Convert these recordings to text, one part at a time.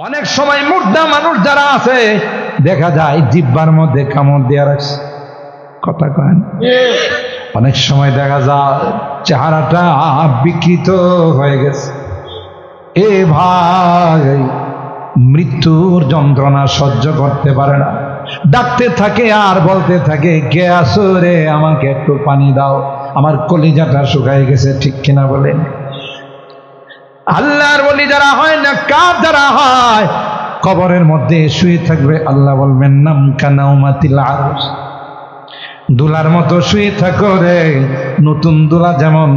অনেক সময় মুর্দা মানুষ যারা আছে দেখা যায় জিহ্বার মধ্যে কামড় দিয়ে রাখছে, কথা কয় না? অনেক সময় দেখা যায় চেহারাটা বিকৃত হয়ে গেছে। এ ভাই মৃত্যুর যন্ত্রণা সহ্য করতে পারে না, ডাকতে থাকে আর বলতে থাকে, কে আসো রে, আমাকে একটু পানি দাও, আমার কলিজাটা শুকায় গেছে। ঠিক কিনা বলেন? আল্লাহর ওলি যারা হয় না, কার যারা হয়, কবরের মধ্যে শুয়ে থাকবে, আল্লাহ বলবেন নাম কানাউমাতিল আরশ, দুলার মতো শুয়ে থাকো রে। নতুন দুলা যেমন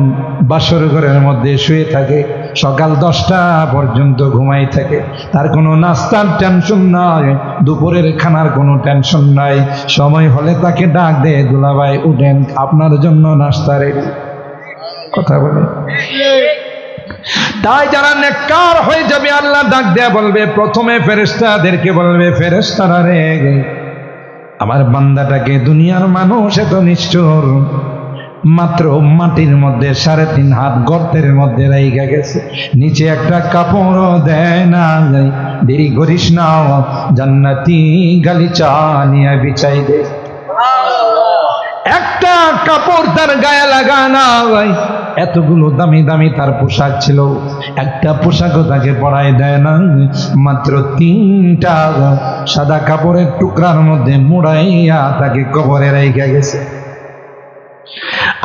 বাসর ঘরের মধ্যে শুয়ে থাকে, সকাল 10টা পর্যন্ত ঘুমাই থাকে, তার কোনো নাস্তার টেনশন নাই, দুপুরের খানার কোনো টেনশন নাই। সময় হলে তাকে ডাক দে, দুলা ভাই উঠেন, আপনার জন্য নাস্তা রেডি। কথা বলে। তাই যারা নেককার হয়ে যাবে, আল্লাহ ডাক দেয়া বলবে, প্রথমে ফেরেশতাদেরকে বলবে, ফেরেশতারা রে, আমার বান্দাটাকে দুনিয়ার মানুষ এত নিষ্ঠুর, মাত্র মাটির মধ্যে 3.5 হাত গর্তের মধ্যে রাইখা গেছে, নিচে একটা কাপড় দেয় না, দেরি করিস না, জান্নাতি গালিচা নিয়ে বিছাই দে। একটা কাপড় তার গায়ে লাগায় না, এতগুলো দামি দামি তার পোশাক ছিল, একটা পোশাকও তাকে পরায় দেয় না, মাত্র 3টা সাদা কাপড়ের টুকরার মধ্যে মুড়াইয়া তাকে কবরে রাইখা গেছে।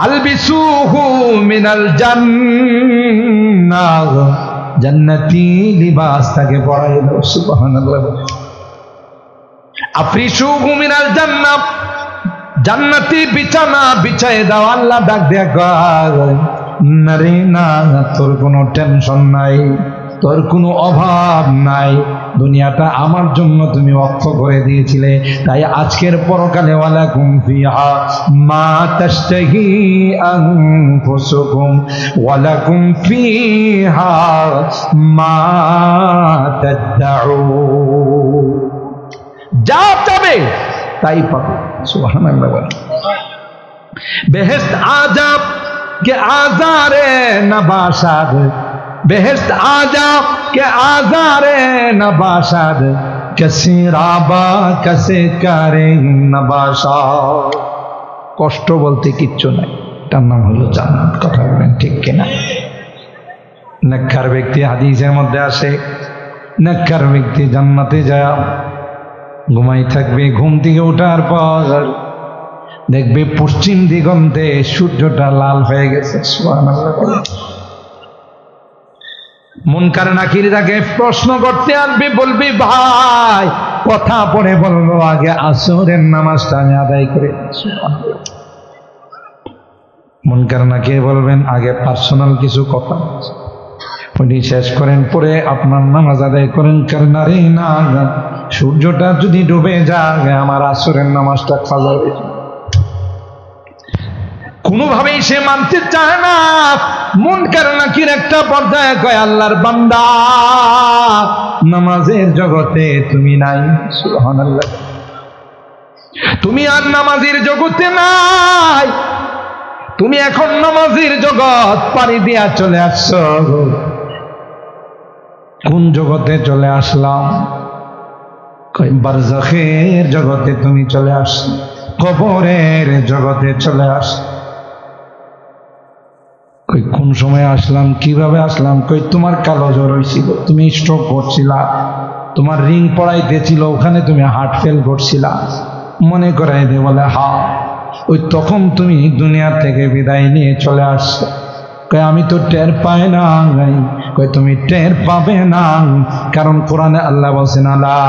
আলবিসুহু মিনাল জান্নাহ, জান্নাতি লিবাস তাকে পরায় দাও। সুবহানাল্লাহ। আফরিসুহু মিনাল জান্নাহ, জান্নাতি বিছানা বিছায় দাও। আল্লাহ ডাক দেয়া কয়, নারে না, তোর কোনো টেনশন নাই, তোর কোনো অভাব নাই, দুনিয়াটা আমার জন্য তুমি ওয়াকফ করে দিয়েছিলে, তাই আজকের পরকালে ওয়ালাকুম ফিহা মা তাশতাহি আনফুসুকুম ওয়ালাকুম ফিহা মা তাদউন, যা চাবে তাই পাবে। সুবহানাল্লাহ। বেহেশত আজাব के आजारे नबाशाद, बेहस्त आजा के आजारे नबाशाद, कसी राबा कसे करे नबाशाद। কষ্ট বলতে কিচ্ছু নাই, তার নাম হলো জান্নাত। কথা বলেন ঠিক কিনা? নেককার ব্যক্তি, হাদিসের মধ্যে আসে, নেককার ব্যক্তি জান্নাতে যায় ঘুমাই থাকবে, ঘুম থেকে ওঠার পর দেখবে পশ্চিম দিগন্তে সূর্যটা লাল হয়ে গেছে। সুবহানাল্লাহ। মুনকার নাকির তাকে প্রশ্ন করতে আসবে, বলবি ভাই কথা পড়ে বলবো, আগে আসরের নামাজটা আমি আদায় করে। মুনকার নাকির বলবেন, আগে পার্সোনাল কিছু কথা উনি শেষ করেন, পরে আপনার নামাজ আদায় করেন। কারণ আরে না, সূর্যটা যদি ডুবে যায় আমার আসরের নামাজটা কাজা হয়ে যাবে। কোনোভাবেই সে মানতে চায় না। মুনকার নাকির একটা পর্যায়ে কয়, আল্লাহর বান্দা, নামাজের জগতে তুমি নাই। সুবহানাল্লাহ। তুমি আর নামাজের জগতে নাই, তুমি এখন নামাজের জগৎ পাড়ি দিয়া চলে আসছো। কোন জগতে চলে আসলাম? কই বারজাখের জগতে তুমি চলে আসছো, কবরের জগতে চলে আস। কই কোন সময় আসলাম, কিভাবে আসলাম? কই তোমার কালো জ্বর হয়েছিল, তুমি স্ট্রোক করছিলা, তোমার রিং পড়াইতেছিল, ওখানে তুমি হার্ট ফেল করছিলা, মনে করাই দে। বলে হা, ওই তখন তুমি দুনিয়া থেকে বিদায় নিয়ে চলে আসছো। কই আমি তো টের পাই না। কই তুমি টের পাবে না, কারণ কোরআনে আল্লাহ বলছেন, আলা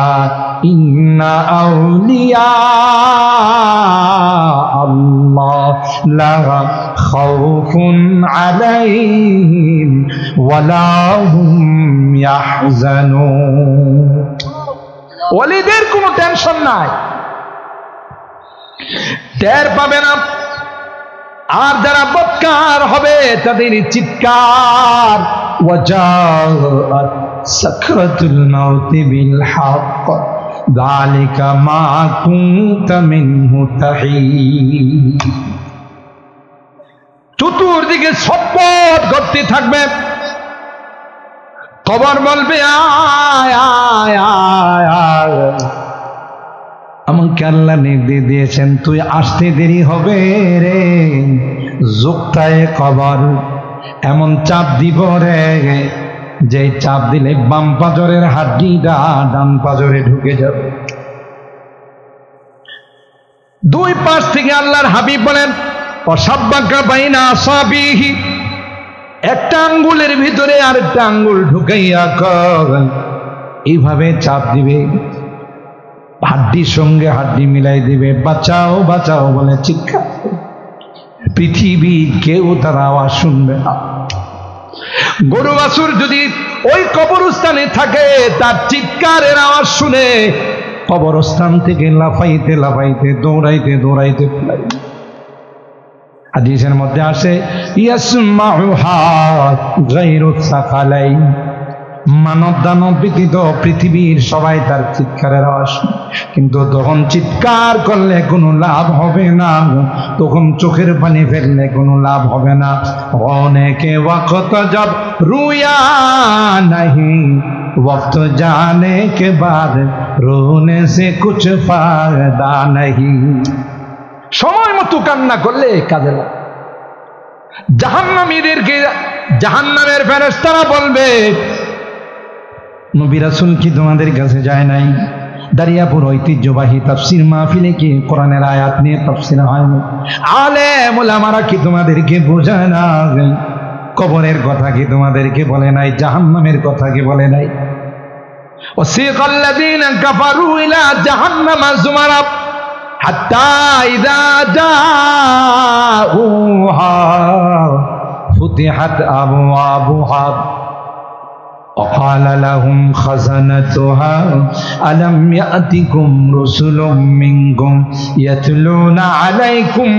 ইন্না আউলিয়া আল্লাহ লা খাউফুন আলাইহিম ওয়ালা হুম ইয়াহজানুন। ওলিদের কোনো টেনশন নাই, টের পাবে না। আর যারা বদকার হবে তাদের চিৎকার, ওয়াজাআত সাকরাতুল মাউতি বিল হক যালিকা মা কুনতা মিনহু তাহিদ। চতুর্দিকে ছটফট করতে থাকবে, কবর বলবে আয় আয় নূহকে আল্লাহ নির্দেশ দিয়েছেন, তুই আসতে দেরি হবে রে, যুক্তায়ে কবর, এমন চাপ দিব রে, যে চাপ দিলে বাম পাজরের হাড্ডিটা ডান পাজরে ঢুকে যাবে। দুই পাশ থেকে আল্লাহর হাবিব বলেন, অসাব্বাকা বাইনা আসাবিহি, একটা আঙ্গুলের ভিতরে আরেকটা আঙ্গুল ঢুকাইয়া কর, এইভাবে চাপ দিবে, হাড্ডির সঙ্গে হাড্ডি মিলাই দিবে, বাঁচাও বাঁচাও বলে চিৎকার। পৃথিবী কেউ তার আওয়াজ শুনবে না। গরু বাছুর যদি ওই কবরস্থানে থাকে, তার চিৎকারের আওয়াজ শুনে কবরস্থান থেকে লাফাইতে লাফাইতে দৌড়াইতে দৌড়াইতে পালাইবে। হাদিসের মধ্যে আসে, ইয়াসমাউহা গায়রুস সাকালাইন, মানব দানব ব্যতীত পৃথিবীর সবাই তার চিৎকারের আওয়াজ, কিন্তু তখন চিৎকার করলে কোনো লাভ হবে না, তখন চোখের পানি ফেললে কোনো লাভ হবে না। অনেকে ওয়াক্ত জব রুয়া নাহি, वक्त जाने के बाद रोने से कुछ फायदा नहीं। সময় মতো কান্না করলে কাজে লাগে। জাহান্নামীদেরকে জাহান্নামের ফেরেশতারা বলবে, নবী রাসূল কি তোমাদের কাছে যায় নাই? দারিয়াপুর ঐতিহ্যবাহী তাফসীর মাহফিলে কি কোরআনের আয়াত নিয়ে তাফসীর হয়? আলেম ওলামারা কি তোমাদেরকে বোঝায় না? কবরের কথা কি তোমাদেরকে বলে নাই? জাহান্নামের কথা কি বলে নাই? وسيق الذين كفروا إلى جهنم زمرا حتى إذا جاءوها فتحت أبوابها وقال لهم خزنتها ألم يأتكم رسل منكم يتلون عليكم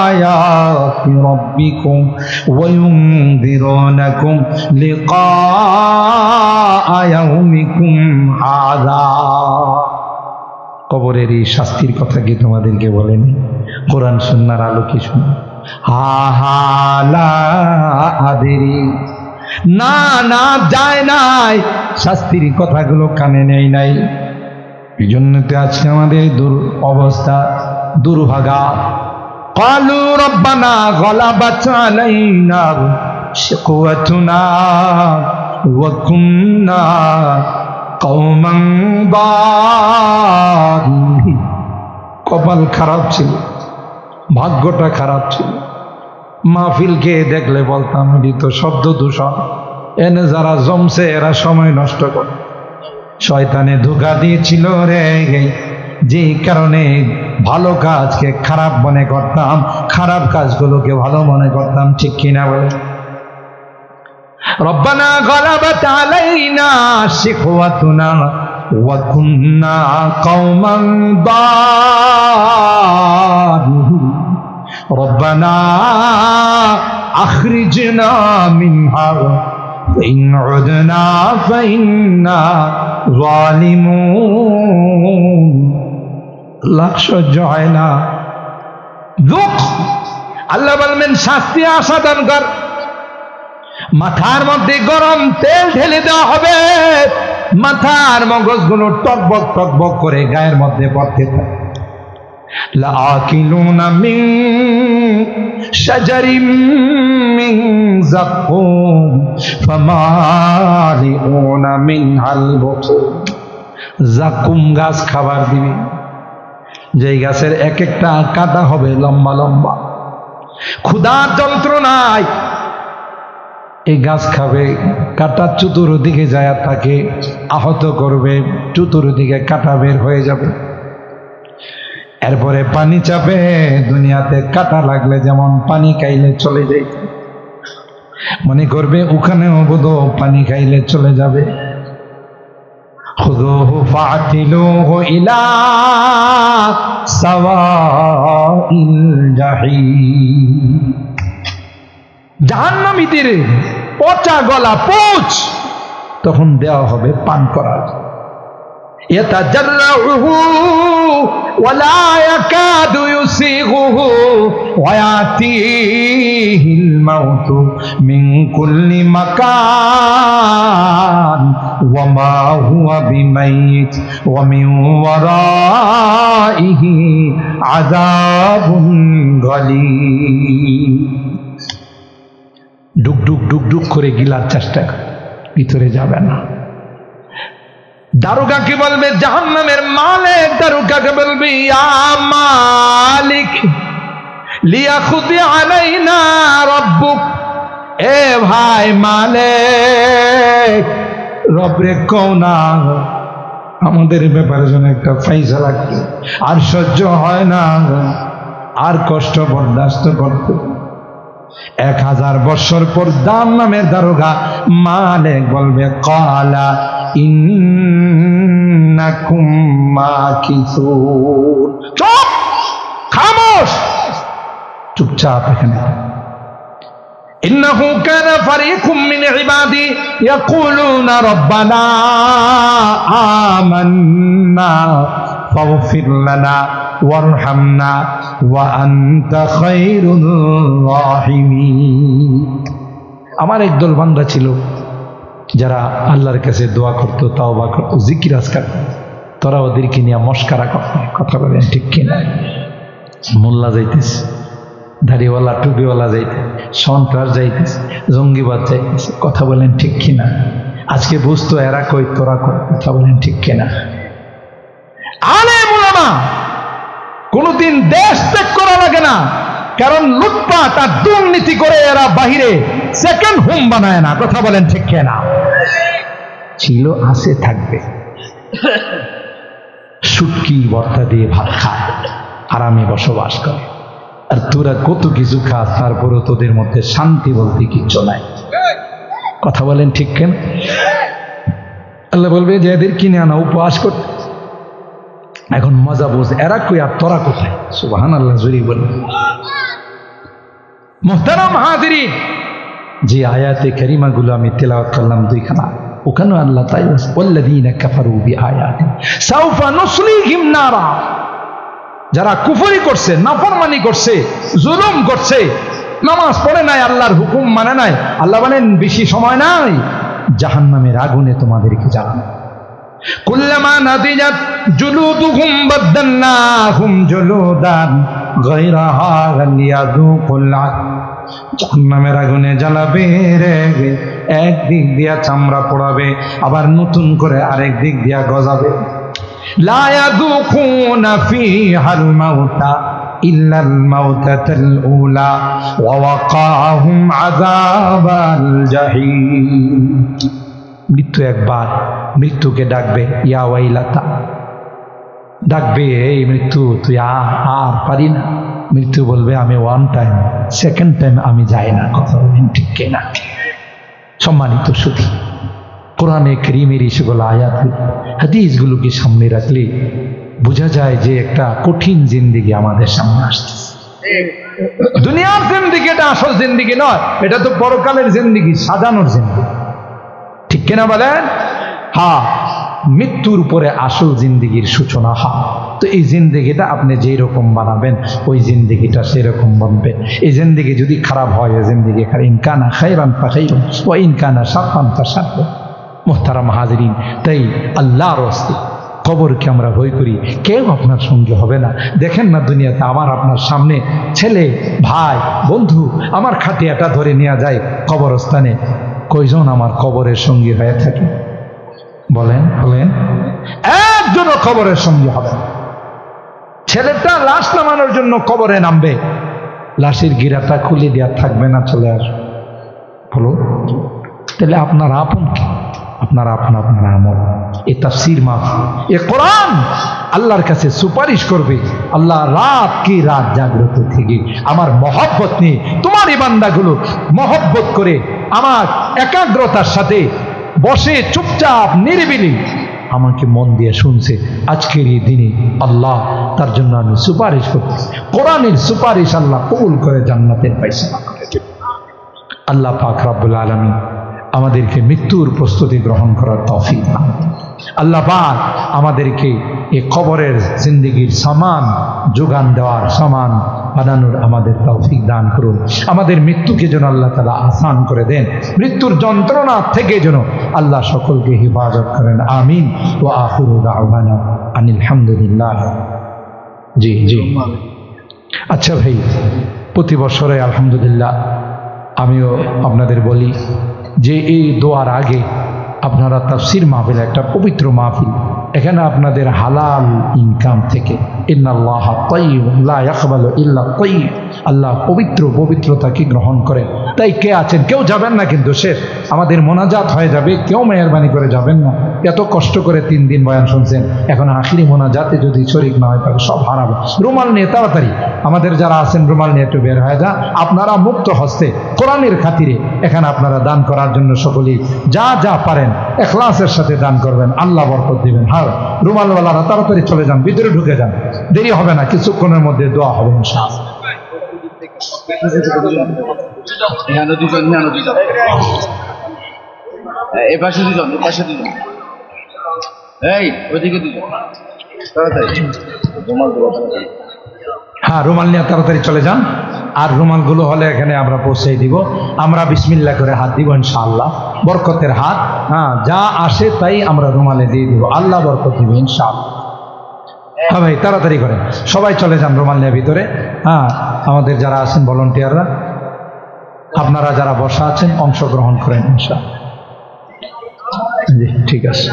آيات ربكم وينذرونكم لقاء يومكم هذا। কবরের এই শাস্তির কথা কি তোমাদেরকে বলেনি? কোরআন সুন্নাহর আলোকে শুনো। হা হা লা আদেরি, না না যায় নাই, শাস্তির কথাগুলো কানে নেই নাই। এই জন্য তো আজকে আমাদের অবস্থা দুর্ভাগা। ক্বালু রব্বানা গালাবাত আলাইনা শিকওয়াতুনা ওয়া কুননা কওমান বাগিন। কপাল খারাপ ছিল, ভাগ্যটা খারাপ ছিল। মাহফিলকে দেখলে বলতাম এটি তো শব্দ দূষণ, এনে যারা জমছে এরা সময় নষ্ট করে। শয়তানে ধোঁকা দিয়েছিল রে, যেই কারণে ভালো কাজকে খারাপ মনে করতাম, খারাপ কাজগুলোকে ভালো মনে করতাম। ঠিক কিনা বলে? রব্বানা গালাবাত আলাইনা শিকওয়াতুনা ওয়া কুননা কওমান বাগিন ربنا أخرجنا منها فإن عدنا فإنا ظالمون। لا সহ্য হয় না, দুঃখ। আল্লাহ বলবেন শাস্তি আসাদন কর, মাথার মধ্যে গরম তেল ঢেলে দেওয়া হবে, মাথার মগজগুলো টকবক টকবক করে গায়ের মধ্যে পড়তে থাকে। لآكلون من شجر من زقوم فمالئون منها البطون। জাকুম গাছ খাবার দিবে, যেই গাছের এক একটা কাঁটা হবে লম্বা লম্বা। ক্ষুধার যন্ত্রণায় এই গাছ খাবে, কাঁটা চতুর্দিকে যায় থাকে, আহত করবে, চতুর্দিকে কাঁটা বের হয়ে যাবে। এরপরে পানি চাপে, দুনিয়াতে কাটা লাগলে যেমন পানি খাইলে চলে যাইত, মনে করবে ওখানেও বোধ পানি খাইলে চলে যাবে। খুযুহু ফাআতিলুহু ইলা সাওয়াইল জাহিম। জাহান্নামীদের পচা গলা পোচ তখন দেওয়া হবে পান করার। يتجرعه ولا يكاد يسيغه ويأتيه الموت من كل مكان وما هو بميت ومن ورائه عذاب غليظ ডুক ডুক ডুক ডুক করে গিলার চেষ্টা করে, ভিতরে যাবে না। দারোগাকে বলবে, জাহান্নামের মালিক দারোগাকে বলবে, ইয়া মালিক লিয়াখুদি আলাইনা রাব্বুক, এ ভাই মালিক রবরে কও না আমাদের ব্যাপারে যেন একটা ফাইসালা করে, আর সহ্য হয় না, আর কষ্ট বরদাস্ত করতে। 1000 বছর পর জাহান্নামের দারোগা মালিক বলবে, ক্বালা ইন্নাকুম মাকিসুন। চুপ, খামোশ, চুপচাপ এখানে। ইন্নাহু কানা ফারিকুম মিন ইবাদি ইয়াকুলুনা রাব্বানা আমান্না ফাগফির লানা ওয়ারহামনা ওয়া আনতা খায়রুর রাহিমিন। আমার একদল বান্দা ছিল যারা আল্লাহর কাছে দোয়া করত, তাওবা করত, জিকির আজকার, তোরা ওদেরকে নিয়ে মস্কারা করত। কথা বলেন ঠিক কিনা? মোল্লা যাইতেছে, দাড়িওয়ালা টুপিওয়ালা যাইতে, সন্ত্রাস যাইতেছে, জঙ্গিবাদ যাইতেছে। কথা বলেন ঠিক কিনা? আজকে বুঝতো এরা কই তোরা কই। কথা বলেন ঠিক কিনা? আলেম উলামা কোনদিন দেশ ত্যাগ করা লাগে না, কারণ লুটপাট আর দুর্নীতি করে এরা বাহিরে সেকেন্ড হোম বানায় না। কথা বলেন ঠিক কিনা? ছিল, আছে, থাকবে। শুটকি ভর্তা দিয়ে ভাত খায়, আরামে বসবাস করে। আর তোরা কত কিছু খাস, তারপরও তোদের মধ্যে শান্তি বলতে কিচ্ছু নাই। কথা বলেন ঠিক কেন? আল্লাহ বলবে যে এদের কিনে আনা উপহাস করতে। এখন মজা বোঝ, এরা কই আর তোরা কোথায়? সুবহানাল্লাহ জোরে বলেন। মুহতারাম হাজিরিন, যে আয়াতে কারিমাগুলো আমি তেলাওয়াত করলাম দুইখানা, ওখানে আল্লাহ তাই ওয়াল্লাযীনা কাফারু বিআয়াতি সাউফা নুসলিহিম নারা, যারা কুফরি করছে, নাফরমানি করছে, জুলুম করছে, নামাজ পড়ে নাই, আল্লাহর হুকুম মানে নাই, আল্লাহ বলেন বেশি সময় নাই, জাহান্নামের আগুনে তোমাদেরকে জ্বালানো। কুল্লামা নাদিজাত জুলুদুহুম বাদদালনাহুম জুলুদান গায়রাহা লিয়াযুকুল আযাব, জাহান্নামের আগুনে জ্বালাবে রে, একদিক দিয়া চামড়া পোড়াবে, আবার নতুন করে আরেক দিক দিয়া গজাবে। লা ইয়াযুকুনা ফীহাল মাউতা ইল্লাল মাউতাতাল উলা ওয়া ওয়াকাহুম আযাবাল জাহিম। মৃত্যু একবার, মৃত্যুকে ডাকবে, ইয়া ওয়াইলাতা, ডাকবে, এই মৃত্যু তুই আর পারি না। মৃত্যু বলবে, আমি ওয়ান টাইম, সেকেন্ড টাইম আমি যাই না। কথা বলেন ঠিক কিনা? সম্মানিত সুধী, কোরআনে কারীমের সেগুলো আয়াত হাদিসগুলোকে সামনে রাখলে বোঝা যায় যে একটা কঠিন জিন্দেগি আমাদের সামনে আসতেছে। দুনিয়ার জিন্দেগি এটা আসল জিন্দেগি নয়, এটা তো পরকালের জিন্দেগি, সাজানোর জিন্দেগি। ঠিক কিনা বলেন? হ্যাঁ, মৃত্যুর পরে আসল জিন্দেগির সূচনা হয়। তো এই জিন্দেগিটা আপনি যেই রকম বানাবেন, ওই জিন্দেগিটা সেরকম বানবে। এই জিন্দেগি যদি খারাপ হয়, ওই জিন্দেগি খারাপ। ইনকানা খায়রান ফাখায়রুন ওয়া ইনকানা শাররান ফাশাররু। মুহতারাম হাজিরিন, তাই আল্লাহর রাস্তে কবরকে আমরা ভয় করি, কেউ আপনার সঙ্গে হবে না। দেখেন না দুনিয়াতে আমার আপনার সামনে ছেলে, ভাই, বন্ধু আমার খাটিয়াটা ধরে নেওয়া যায় কবরস্থানে, কয়জন আমার কবরের সঙ্গী হয়ে থাকে? বলেন বলেন, একজনও কবরের সঙ্গী হবে না। ছেলেটা লাশ নামানোর জন্য কবরে নামবে, লাশের গিরাটা খুলে দেওয়া থাকবে না, চলে আসবে। বলো, তাহলে আপনার আপন কি? আপনার আপনার আমল। এ তাফসীর মাহফিল, এ কোরআন আল্লাহর কাছে সুপারিশ করবে। আল্লাহ রাত কি রাত জাগ্রত থেকে আমার মহব্বত নিয়ে তোমার এই বান্দাগুলো মহব্বত করে আমার একাগ্রতার সাথে বসে চুপচাপ নিরিবিলি আমাকে মন দিয়ে শুনছে। আজকের এই দিনে আল্লাহ তার জন্য আমি সুপারিশ করতেছি। কোরআনের সুপারিশ আল্লাহ কবুল করে জান্নাতের ফায়সালা করে দেবে। আল্লাহ পাক রব্বুল আলামিন আমাদেরকে মৃত্যুর প্রস্তুতি গ্রহণ করার তৌফিক দান করুন। আল্লাহ পাক আমাদেরকে এই কবরের জিন্দেগির সামান যোগান দেওয়ার, সামান বানানোর আমাদের তৌফিক দান করুন। আমাদের মৃত্যুকে যেন আল্লাহ তাআলা আসান করে দেন, মৃত্যুর যন্ত্রণা থেকে যেন আল্লাহ সকলকে হেফাজত করেন। আমিন। ওয়া আখিরু দাওয়ানা আনিল হামদুলিল্লাহ। জি জি, আচ্ছা ভাই, প্রতি বছরে আলহামদুলিল্লাহ আমিও আপনাদের বলি যে এই দোয়ার আগে আপনারা তাফসির মাহফিল, একটা পবিত্র মাহফিল, এখানে আপনাদের হালাল ইনকাম থেকে, ইন্নাল্লাহা তাইয়্যিবুন লা ইয়াকবালু ইল্লা তাইয়্যিব, আল্লাহ পবিত্র, পবিত্রতাকে গ্রহণ করেন। তাই কে আছেন, কেউ যাবেন না কিন্তু, শেষ আমাদের মোনাজাত হয়ে যাবে, কেউ মেহরবানি করে যাবেন না। এত কষ্ট করে 3 দিন বয়ান শুনছেন, এখন আখরি মোনাজাতে যদি শরীক না হয় তাহলে সব হারাবে। রুমাল নিয়ে তাড়াতাড়ি, আমাদের যারা আছেন রুমাল নিয়ে একটু বের হয়ে যা। আপনারা মুক্ত হস্তে কোরআনের খাতিরে এখানে আপনারা দান করার জন্য সকলেই যা যা পারেন ইখলাসের সাথে দান করবেন, আল্লাহ বরকত দিবেন। হ্যাঁ, রুমালওয়ালারা তাড়াতাড়ি চলে যান, ভিতরে ঢুকে যান, দেরি হবে না, কিছুক্ষণের মধ্যে দোয়া হবে ইনশাআল্লাহ। হ্যাঁ, রুমাল নিয়ে তাড়াতাড়ি চলে যান। আর রুমালগুলো হলে এখানে আমরা পৌঁছে দিব। আমরা বিসমিল্লাহ করে হাত দিব ইনশাআল্লাহ, বরকতের হাত। হ্যাঁ, যা আসে তাই আমরা রুমালে দিয়ে দিব, আল্লাহ বরকত দিবে ইনশাআল্লাহ। হ্যাঁ ভাই, তাড়াতাড়ি করেন, সবাই চলে যান রুমাল নিয়ে ভিতরে। হ্যাঁ, আমাদের যারা আছেন ভলান্টিয়াররা, আপনারা যারা বসা আছেন অংশগ্রহণ করেন ইনশাআল্লাহ। জি ঠিক আছে।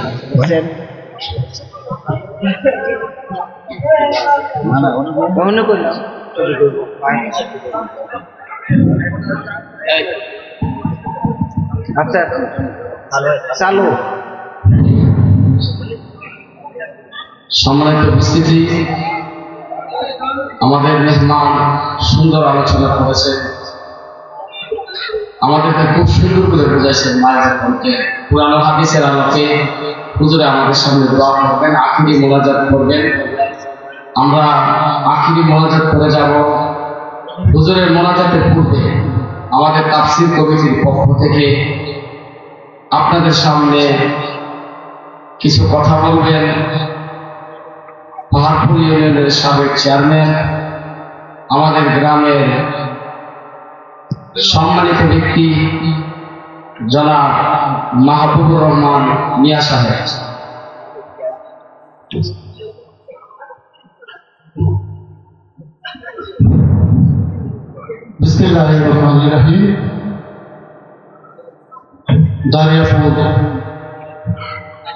আচ্ছা চালু। সম্মানিত উপস্থিতি, আমাদের মেহমান সুন্দর আলোচনা করেছে, আমাদেরকে খুব সুন্দর করে বুঝাইছেন মায়ের কণ্ঠে, পুরানো হাদিসের আলোকে। হুজুরে আমাদের সামনে দোয়া করবেন, আখিরি মোনাজাত করবেন। আমরা আখিরি মোনাজাত করে যাব। হুজুরের মোনাজাতের পূর্বে আমাদের তাফসীর কমিটির পক্ষ থেকে আপনাদের সামনে কিছু কথা বলবেন পাহাড়পুর ইউনিয়নের সাবেক চেয়ারম্যান, আমাদের গ্রামের সম্মানিত ব্যক্তি জনাব মাহবুবুর রহমান মিয়া সাহেব। বিসমিল্লাহির রহমানির রহিম। দারিয়াপুর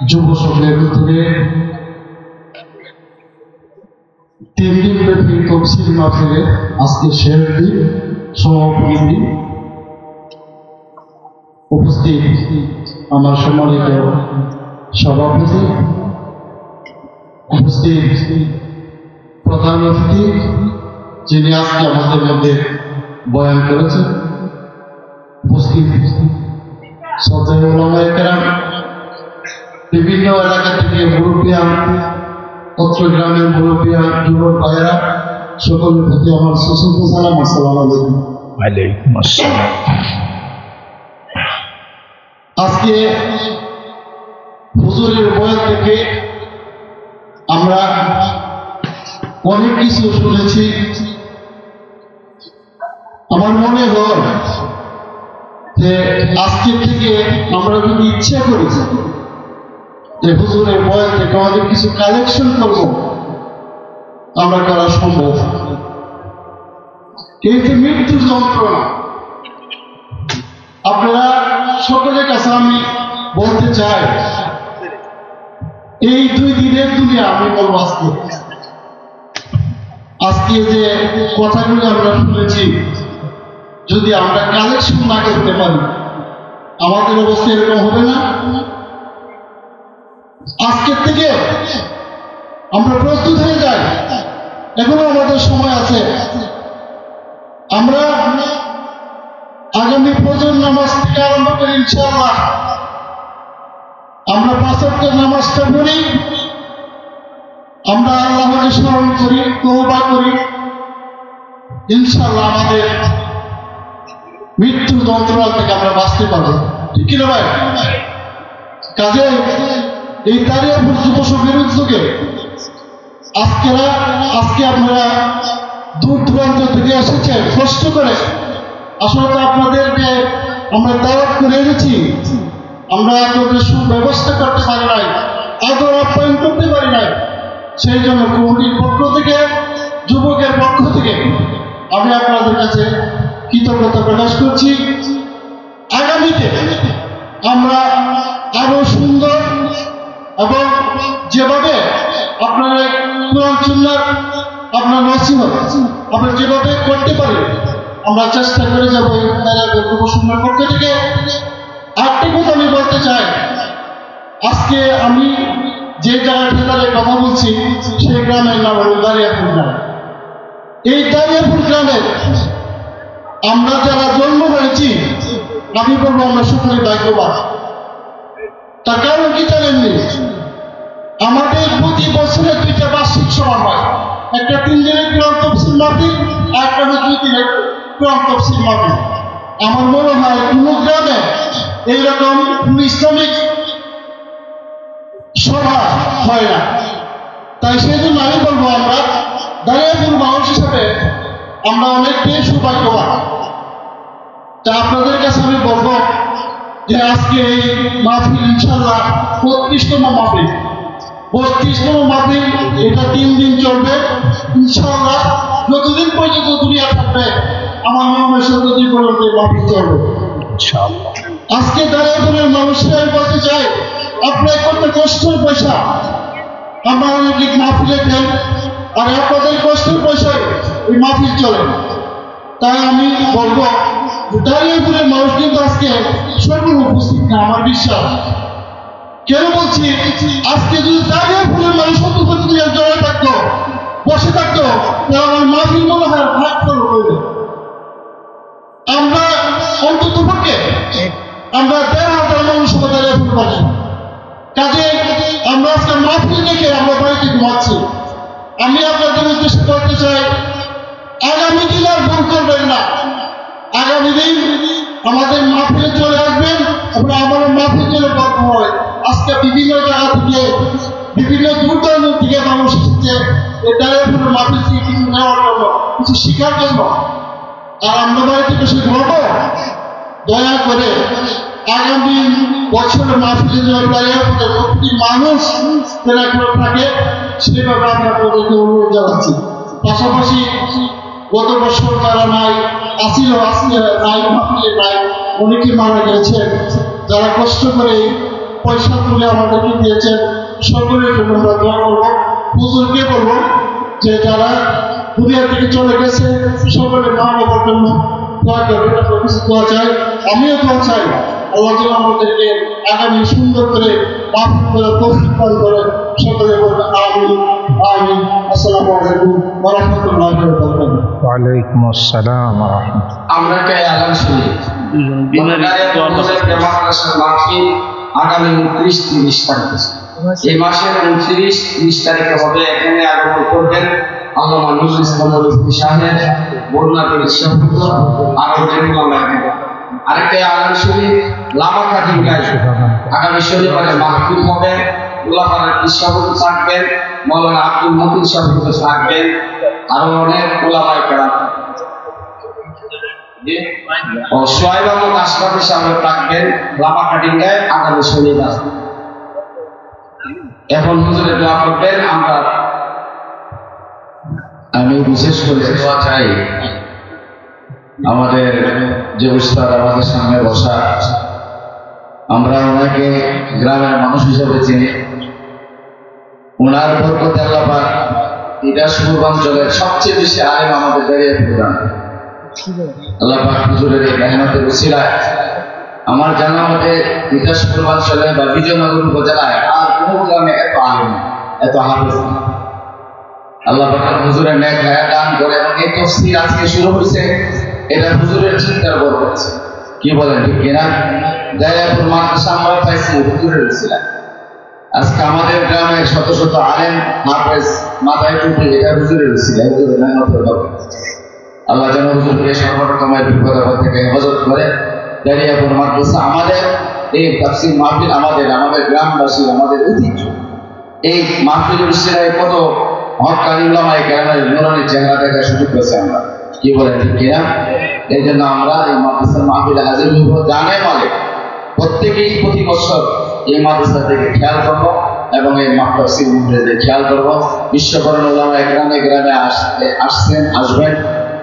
যুব সংঘের উদ্যোগে 3 দিন ব্যাপী তফসিল মাহফিলে আজকে শেষ দিন, সমাপনী দিন। উপস্থিত আমার সম্মানিত সভাপতি, উপস্থিত প্রধান অতিথি যিনি আজকে আমাদের মধ্যে বয়ান করেছেন, উপস্থিত শ্রদ্ধেয় উলামায়ে কেরাম, বিভিন্ন এলাকা থেকে মুরব্বিয়ান, চট্টগ্রামের মুরব্বিয়ান, যুবক ভাইয়েরা, সকলের প্রতি আমার সশস্ত্র সালাম। আসসালামু আলাইকুম। ওয়ালাইকুম আসসালাম। আজকে হুজুরের বয়ান থেকে আমরা অনেক কিছু শুনেছি। আমার মনে হয় যে আজকে থেকে আমরা যদি ইচ্ছা করি যে হুজুরের বয়ান থেকে আমাদের কিছু কালেকশন করব, আমরা করা সম্ভব। এই যে মৃত্যুর যন্ত্রণা, আপনারা সকলের কাছে আমি বলতে চাই, এই 2 দিনের দুনিয়া আমি বলবো আজকে যে কথাগুলো আমরা শুনেছি, যদি আমরা কালেকশন না করতে পারি আমাদের অবস্থা এরকম হবে না। আজকের থেকে আমরা প্রস্তুত হয়ে যাই, এখনো আমাদের সময় আছে। আমরা আগামী ফজর নামাজ থেকে আরম্ভ করি ইনশাআল্লাহ, আমরা 5 ওয়াক্ত নামাজটা পড়ি, আমরা আল্লাহকে স্মরণ করি, তওবা করি, ইনশাআল্লাহ আমাদের মৃত্যুর যন্ত্রণা থেকে আমরা বাঁচতে পারবো। ঠিক কিনা ভাই? কাজে এই দাঁড়িয়াপুর যুব সংঘের উদ্যোগে আজকে আপনারা দূর দূরান্ত থেকে এসেছেন কষ্ট করে। আসলে তো আপনাদেরকে আমরা দাওয়াত করে এনেছি, আমরা আপনাদের সুব্যবস্থা করতে পারি নাই, আদর আপ্যায়ন করতে পারি নাই। সেই জন্য কমিটির পক্ষ থেকে, যুবকের পক্ষ থেকে আমি আপনাদের কাছে কৃতজ্ঞতা প্রকাশ করছি। আগামীতে আমরা আরো সুন্দর এবং যেভাবে আপনারা কোরআন সুন্নাহ আপনার নসিহত আমরা যেভাবে করতে পারি আমরা চেষ্টা করে যাবো। যুব সংঘের পক্ষ থেকে আরেকটি কথা আমি বলতে চাই, আজকে আমি যে জায়গায় দাঁড়িয়ে কথা বলছি সেই গ্রামের নাম হল দাঁড়িয়াপুর গ্রাম। এই দাঁড়িয়াপুর গ্রামে আমরা যারা জন্ম হয়েছি আমি বলবো আমরা সকলে ভাগ্যবান। তার কারণ কি জানেননি, আমাদের প্রতি বছরে দুইটা বার্ষিক সভা হয়, একটা 3 দিনের কোরআন তাফসীর মাহফিল, একটা 2 দিনের কোরআন তাফসীর মাহফিল। আমার মনে হয় কোনো গ্রামে এইরকম ইসলামিক সভা হয় না। তাই সেই জন্য আমি বলবো আমরা দাঁড়িয়াপুর মানুষ হিসাবে আমরা অনেকটাই সৌভাগ্যবান। তা আপনাদের কাছে আমি বলবো যে আজকে এই মাহফিল ইনশাআল্লাহ 32তম মাহফিল, 32তম মাহফিল, এটা 3 দিন চলবে ইনশাআল্লাহ। যতদিন পর্যন্ত দুনিয়া থাকবে আমার মনে হয় ততদিন পর্যন্ত মাহফিল চলবে ইনশাআল্লাহ। আজকে দাঁড়িয়াপুরের মানুষরা আমি বলতে চাই, আপনার কত কষ্টের পয়সা আমরা অনেক মাহফিলে দেন, আর আপনাদের কষ্টের পয়সায় এই মাহফিল চলে। তাই আমি বলবো দাঁড়িয়াপুরের মানুষ কিন্তু আজকে সকল উপস্থিত না, আমার বিশ্বাস। কেন বলছি, আজকে যদি দাঁড়িয়াপুরের মানুষ উপস্থিত জমা থাকতো, বসে থাকতো, তাহলে আমার মাহফিল মনে হয় ভাগ করবে। আমরা অন্তত পক্ষে আমরা 1,500 মানুষ দাঁড়িয়াপুর পাচ্ছি। কাজে আমরা আজকে মাহফিল দেখে আমরা বাড়িতে ঘুমাচ্ছি। আমি আপনাদের উদ্দেশ্যে বলতে চাই, আগামী দিন আর ভুল করবেন না। আগামী দিন আমাদের মাহফিলে চলে আসবেন, আমরা আমাদের মাহফিল চলে গল্প হয়। আজকে বিভিন্ন জায়গা থেকে, বিভিন্ন দূর দূরান্ত থেকে মানুষ এসেছে এই দাঁড়িয়াপুরের মাহফিল থেকে কিছু নেওয়ার জন্য, কিছু শেখার জন্য। আর আমরা বাড়িতে বসে ঘুমাবো? দয়া করে আগামী বছরের মাহফিলে দাঁড়িয়াপুরের প্রতিটি মানুষ যারা করে থাকে সেভাবে আমরা তাদেরকে অনুরোধ জানাচ্ছি। পাশাপাশি গত বছর যারা নাই আসিল নাই, মাহফিলে নাই, অনেকে মারা গেছেন, যারা কষ্ট করে পয়সা তুলে আমাদেরকে দিয়েছেন, সকলের জন্য আমরা দোয়া করবো। হুজুরকে বলবো যে যারা দুনিয়া থেকে চলে গেছে সকলের মা বাবার জন্য দোয়া করবে, দোয়া চাই, আমিও দোয়া চাই আল্লাহ যেন আমাদেরকে আগামী সুন্দর করে মাহফিল করে তৌফিক দান করে। সকলে বলবে আমিন আমিন। আসসালামু আলাইকুম ওয়া রাহমাতুল্লাহি ওয়া বারাকাতুহু। ওয়া আলাইকুম আসসালাম ওয়া রাহমাতুল্লাহ। আমরা কে আলান শুনি মাহফিল আগামী 29-30 তারিখ, এই মাসের 29-30 তারিখে হবে। এখানে আগমন করবেন আল্লামা নজরুল ইসলাম সাহেব, বরুণাপুর ইসলামপুর, আরো আরেকটা আলান শুনি লামাকাঠি গায়ে আগামী শনিবারে মাহফিল হবে। উলামার ইসলামপুর থাকবেন, মৌলানা আব্দুল মতিন সাহেব থাকবেন, আরো অনেক উলামায়ে কেরাম ও সোহাইব আহমদ আশরাফি সাহেব থাকবেন লামাকাঠি গায়ে আগামী শনিবার। এখন হুজুরে দোয়া করবেন। আমি বিশেষ করে দোয়া চাই আমাদের যে উস্তাদ আমাদের সামনে বসা, আমরা ওনাকে গ্রামের মানুষ হিসেবে চিনি। ওনার বরকতে আল্লাহ পাক এটা পূর্বাঞ্চলের সবচেয়ে বেশি আলেম আমাদের দাঁড়িয়াপুর গ্রাম। আল্লাহ পাক হুজুরের এই মেহনতের উসিলায় আমার জানা মতে বিকাশ পূর্বাঞ্চলে বা বিজয়নগর উপজেলায় আর কোন গ্রামে এত আলেম, এত হাফেজ আল্লাহ পাক হুজুরের নেক হায়াত দান করে। এবং এই তাফসীর আজকে শুরু হয়েছে, এটা হুজুরের চিন্তার বরকত। কি বলেন ঠিক কিনা? দাঁড়িয়াপুর মাদ্রাসা আমরা পাইছি হুজুরের উসিলায়। আজকে আমাদের গ্রামের শত শত আলেম হাফেজ মাথায় টুপি, এটা হুজুরের উসিলায়, হুজুরের মেহনতের বরকত। আল্লাহ যেন হুজুরকে সর্বরকমের বিপদ আপদ থেকে হেফাজত করে। দাঁড়িয়াপুর মাদ্রাসা আমাদের এই তাফসীর মাহফিল আমাদের গ্রামবাসী, আমাদের ঐতিহ্য। এই মাহফিলের উসিলায় কত হক্কানি উলামায়ে কেরামের নূরানি চেহারা দেখার সুযোগ পেয়েছি আমরা, কি বলেন ঠিক কিনা? এই জন্য আমরা এই মাদ্রাসার মাহফিলে হাজির হইব, জানে মালিক প্রত্যেকেই প্রতি বছর এই মাদ্রাসা থেকে খেয়াল করবো এবং এই তাফসীর মাহফিলে খেয়াল করবো। বিশ্বকরণ উলামায়ে গ্রামে গ্রামে আসছেন, আসবেন।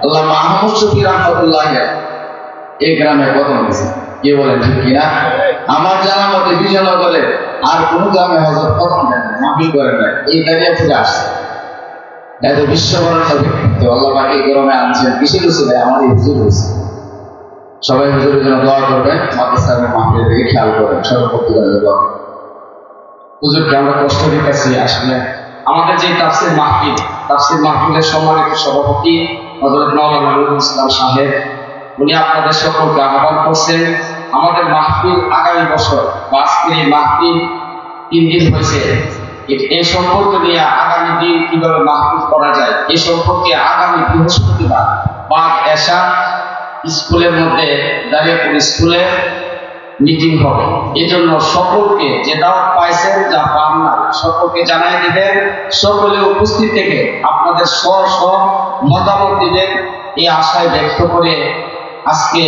আল্লাহ মাহমুদ শফি রহমতুল্লাহ এই গ্রামে কদম দিয়েছেন, কি বলেন ঠিক কিনা? আমার জানা মতে বিজয়নগরে আর কোন গ্রামে হযরত কদম দেন মাহফিল করেন না, এই দাঁড়িয়াপুরে আসছে। এত বিশ্বকরণ ব্যক্তিত্ব আল্লাহ পাক এই গ্রামে আনছেন, কিসের উসিলায়? আমাদের হুজুর হয়েছে। সবাই হুজুরের জন্য দোয়া করবেন, মাদ্রাসার মাহফিলের দিকে খেয়াল করবেন, সর্বপ্রতিকারের দোয়া। হুজুরকে আমরা কষ্ট দিতেছি, আসলে আমাদের যে তাফসীর মাহফিলের সম্মানিত সভাপতি হযরত মাওলানা নুরুল ইসলাম সাহেব, উনি আপনাদের সকলকে আহ্বান করছেন আমাদের মাহফিল আগামী বছর, আজকে এই মাহফিল 3 দিন হয়েছে, এই সম্পর্কে নিয়ে আগামী দিন কিভাবে মাহফিল করা যায় এই সম্পর্কে আগামী বৃহস্পতিবার বাদ এশা স্কুলের মধ্যে দাঁড়িয়েপুর স্কুলে মিটিং হবে। এই জন্য সকলকে যে দাওয়াত পাইছেন, যা পান না, সকলকে জানাই দিবেন। সকলে উপস্থিত থেকে আপনাদের স্ব মতামত দিবেন, এই আশায় ব্যক্ত করে আজকে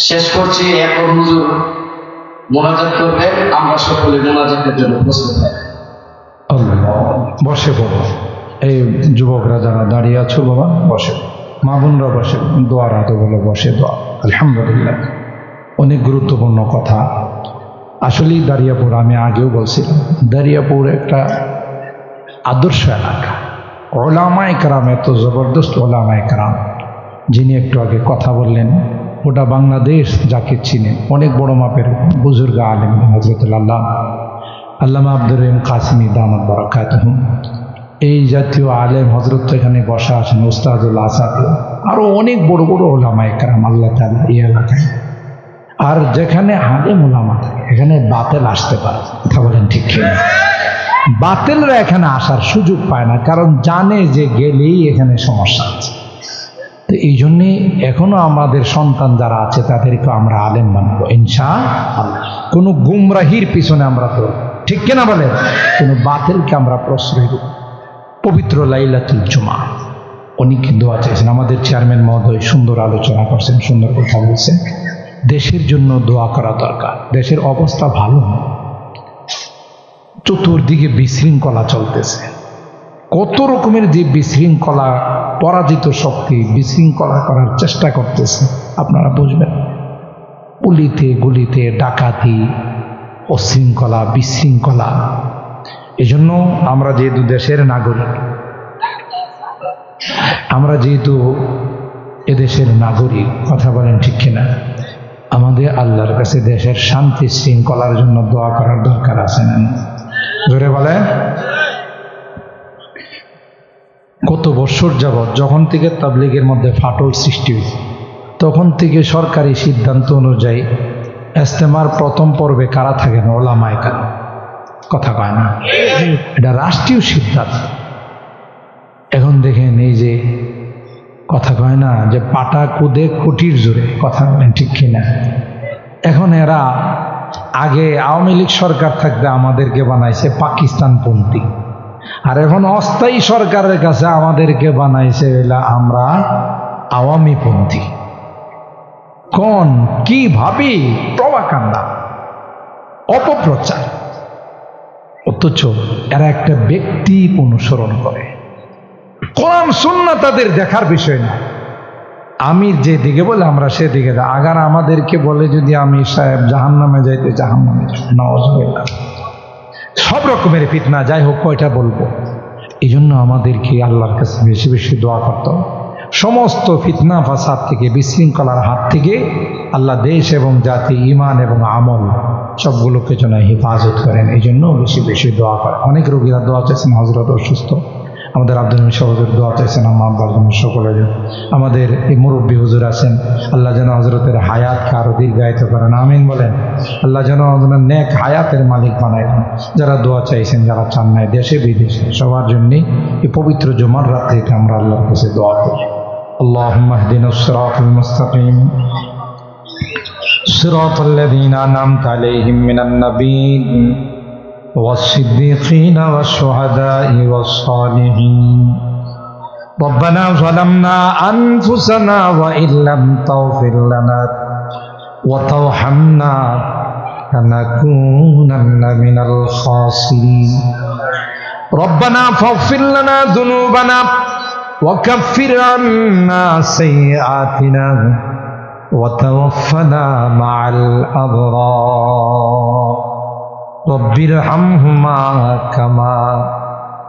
শেষ করছি। এখন হুজুর মোনাজাত করবেন, আমরা সকলে মোনাজাতের জন্য প্রস্তুত হই। বসে পড়ো, এই যুবকরা যারা দাঁড়িয়ে আছো বাবা বসে, মা বোনরা বসে, দোয়ার হাতে বলো বসে দোয়া। আলহামদুলিল্লাহ, অনেক গুরুত্বপূর্ণ কথা। আসলেই দাঁড়িয়াপুর, আমি আগেও বলছিলাম, দাঁড়িয়াপুর একটা আদর্শ এলাকা। ওলামায়ে কেরাম, এত জবরদস্ত ওলামায়ে কেরাম, যিনি একটু আগে কথা বললেন, ওটা বাংলাদেশ যাকে চিনে, অনেক বড় মাপের বুজুর্গ আলেম হযরতুল আল্লামা আব্দুর রহিম কাসিমি দামাত বারাকাতুহুম, এই জাতীয় আলেম হযরত এখানে বসা আছেন, উস্তাদুল আসাদ, আরো অনেক বড় বড় ওলামায়ে কেরাম আল্লাহ তাআলা এই এলাকায়। আর যেখানে আলেম ওলামা থাকে এখানে বাতিল আসতে পারে, কথা বলেন ঠিক কিনা? বাতিলরা এখানে আসার সুযোগ পায় না, কারণ জানে যে গেলেই এখানে সমস্যা আছে। তো এই জন্যে এখনো আমাদের সন্তান যারা আছে তাদেরকে আমরা আলেম বানাবো ইনশাআল্লাহ। কোনো গুমরাহির পিছনে আমরা তো, ঠিক কিনা বলেন? কোনো বাতিলকে আমরা প্রশ্রয় দেব। পবিত্র লাইলাতুল জুমা, অনেক দোয়া চাইছেন, আমাদের চেয়ারম্যান মহোদয় সুন্দর আলোচনা করছেন, সুন্দর কথা বলছেন। দেশের জন্য দোয়া করা দরকার, দেশের অবস্থা ভালো না, চতুর্দিকে বিশৃঙ্খলা চলতেছে, কত রকমের যে বিশৃঙ্খলা, পরাজিত শক্তি বিশৃঙ্খলা করার চেষ্টা করতেছে, আপনারা বুঝবেন। অলিতে গলিতে ডাকাতি, অশৃঙ্খলা, বিশৃঙ্খলা। এজন্য আমরা যেহেতু দেশের নাগরিক, আমরা যেহেতু এদেশের নাগরিক, কথা বলেন ঠিক কিনা? আমাদের আল্লাহর কাছে দেশের শান্তি শৃঙ্খলার জন্য দোয়া করার দরকার আছে না? জোরে বলে। কত বছর যাবৎ যখন থেকে তাবলীগের মধ্যে ফাটল সৃষ্টি হয়েছে, তখন থেকে সরকারি সিদ্ধান্ত অনুযায়ী ইজতেমার প্রথম পর্বে কারা থাকেন? ওলামায়ে কেরাম। কথা কয় না, এটা রাষ্ট্রীয় সিদ্ধান্ত। এখন দেখেন, এই যে কথা কয় না যে পাটা কুদে খুঁটির জোরে, কথা বলেন ঠিক কিনা? এখন এরা, আগে আওয়ামী লীগ সরকার থাকতে আমাদেরকে বানাইছে পাকিস্তানপন্থী, আর এখন অস্থায়ী সরকারের কাছে আমাদেরকে বানাইছে আমরা আওয়ামীপন্থী। কোন কি ভাবি? প্রভাকাণ্ডা, অপপ্রচার। অথচ এরা একটা ব্যক্তি অনুসরণ করে, কোরআন সুন্নাহ তাদের দেখার বিষয় না। আমির যে দিকে বলে আমরা সেদিকে যাই, আগার আমাদেরকে বলে যদি আমির সাহেব জাহান্নামে যাইতে, জাহান্নামে নাউজুবিল্লাহ। সব রকমের ফিতনা, যাই হোক, কয়টা বলবো। এই জন্য আমাদেরকে আল্লাহর কাছে বেশি বেশি দোয়া করতে হবে, সমস্ত ফিতনা ফাসাদ থেকে, বিশৃঙ্খলার হাত থেকে আল্লাহ দেশ এবং জাতি, ঈমান এবং আমল সবগুলোকে যেন হেফাজত করেন। এই জন্য বেশি বেশি দোয়া করেন। অনেক রোগীরা দোয়া চাইছেন, হযরত অসুস্থ, আমাদের আব্দুল হামিদ হুজুর দোয়া চাইছেন, আম্মা আব্বার জন্য, সকলের জন্য। আমাদের এই মুরব্বী হুজুর আছেন, আল্লাহ যেন হযরতের হায়াতকে আরো দীর্ঘায়িত করেন, আমিন বলেন। আল্লাহ যেন নেক হায়াতের মালিক বানায় দেন। যারা দোয়া চাইছেন, যারা চান নাই, দেশে বিদেশে, সবার জন্যই এই পবিত্র জুমার রাত্রিতে আমরা আল্লাহর কাছে দোয়া করি। আল্লাহুম্মা ইহদিনাস সিরাতাল মুস্তাকিম صراط الذين أنعمت عليهم من النبيين والصديقين والشهداء والصالحين ربنا ظلمنا أنفسنا وإن لم تغفر لنا وترحمنا لنكونن من الخاسرين ربنا فاغفر لنا ذنوبنا وكفر عنا سيئاتنا وتوفنا مع الأبرار رب ارحمهما كما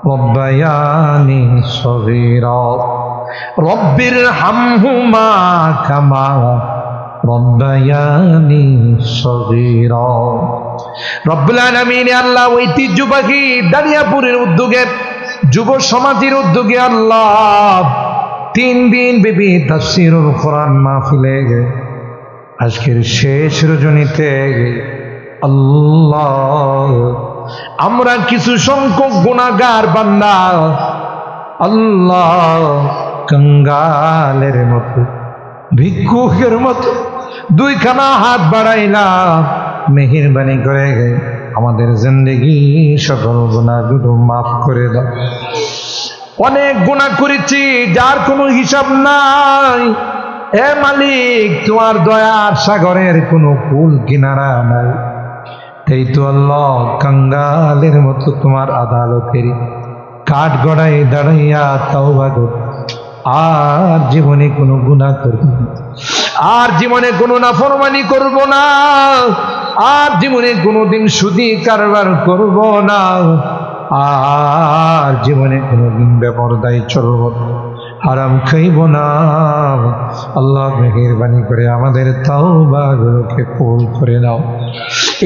ربياني صغيرا رب ارحمهما كما ربياني صغيرا রব্বুল আলামিন আল্লাহ ঐতিহ্যবাহী দানিয়াপুরের উদ্যোগে যুব সমাজের উদ্যোগে আল্লাহ 3 দিন ব্যাপী তাফসীরুল কোরআন মাহফিলে আজকের শেষ রজনীতে আল্লাহ আমরা কিছু সংখ্যক গুনাহগার বান্দা আল্লাহ কঙ্গালের মতো ভিক্ষুকের মতো দুইখানা হাত বাড়াইলাম মেহেরবানি করে আমাদের জিন্দেগি সকল গুনাহগুলো মাফ করে দাও অনেক গুনাহ করেছি যার কোনো হিসাব নাই এ মালিক তোমার দয়ার সাগরের কোনো কুল কিনারা নাই তাই তো আল্লাহ কঙ্গালের মতো তোমার আদালতের কাঠ গড়াই দাঁড়াইয়া তওবা করি আর জীবনে কোনো গুনাহ করব না আর জীবনে কোনো নাফরমানি করব না আর জীবনে কোনোদিন সুদি কারবার করব না আর জীবনে কোনোদিন বেপরদায় চলব না হারাম খাইব না আল্লাহ মেহেরবানি করে আমাদের তাওবাগুলোকে কবুল করে নাও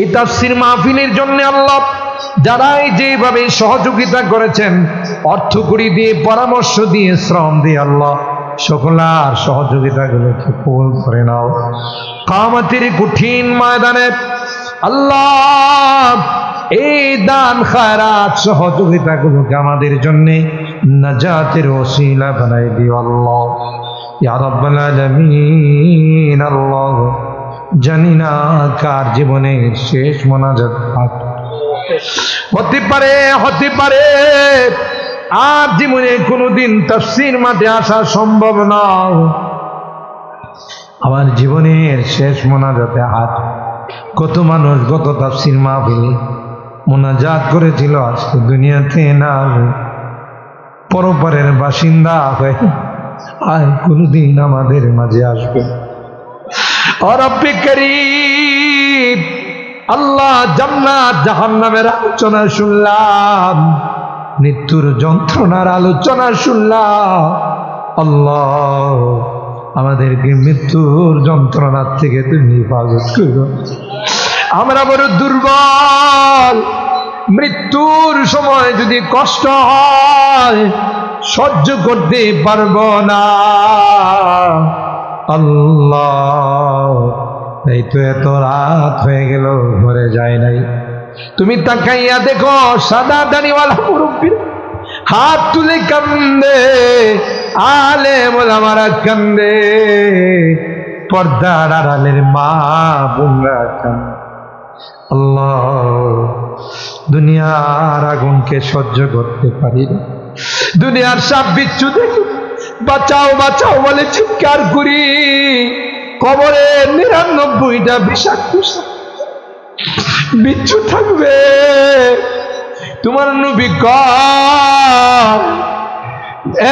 এই তাফসীর মাহফিলের জন্য আল্লাহ যারাই যেভাবে সহযোগিতা করেছেন অর্থ কড়ি দিয়ে পরামর্শ দিয়ে শ্রম দিয়ে আল্লাহ সকলার সহযোগিতাগুলোকে কবুল করে নাও কিয়ামতের কঠিন ময়দানে আল্লাহ এই দান খায়রাত সহযোগিতাগুলোকে আমাদের জন্য নাজাতের ওসিলা বানাই দিও আল্লাহ ইয়া রাব্বাল আলামিন আল্লাহ জানি না কার জীবনের শেষ মোনাজাত হতে পারে আর জীবনে কোনোদিন তাফসীর মাঠে আসা সম্ভব না আমার জীবনের শেষ মোনাজাতে হাত কত মানুষ গত তাফসীর মাহফিলে মোনাজাত করেছিল আজকে দুনিয়াতে না পরপারের বাসিন্দা হয়ে আর কোনদিন আমাদের মাঝে আসবে ও রব্বে করিম আল্লাহ জান্নাত জাহান্নামের আলোচনা শুনলাম মৃত্যুর যন্ত্রণার আলোচনা শুনলাম আল্লাহ আমাদেরকে মৃত্যুর যন্ত্রণার থেকে তুমি হেফাজত করো আমরা বড় দুর্বল মৃত্যুর সময় যদি কষ্ট হয় সহ্য করতে পারবো না আল্লাহ এই তো এত রাত হয়ে গেল ঘরে যায় নাই তুমি তাকাইয়া দেখো সাদা দাড়িওয়ালা মুরব্বী হাত তুলে কান্দে আলেম ওলামারা কান্দে পর্দার আড়ালের মা বোনরা কান্দে আল্লাহ দুনিয়ার আগুনকে সহ্য করতে পারি না দুনিয়ার সাপ বিচ্ছু দেখি বাঁচাও বাঁচাও বলে চিৎকার করি কবরে ৯৯টা বিষাক্ত বিচ্ছু থাকবে তোমার নবী কয়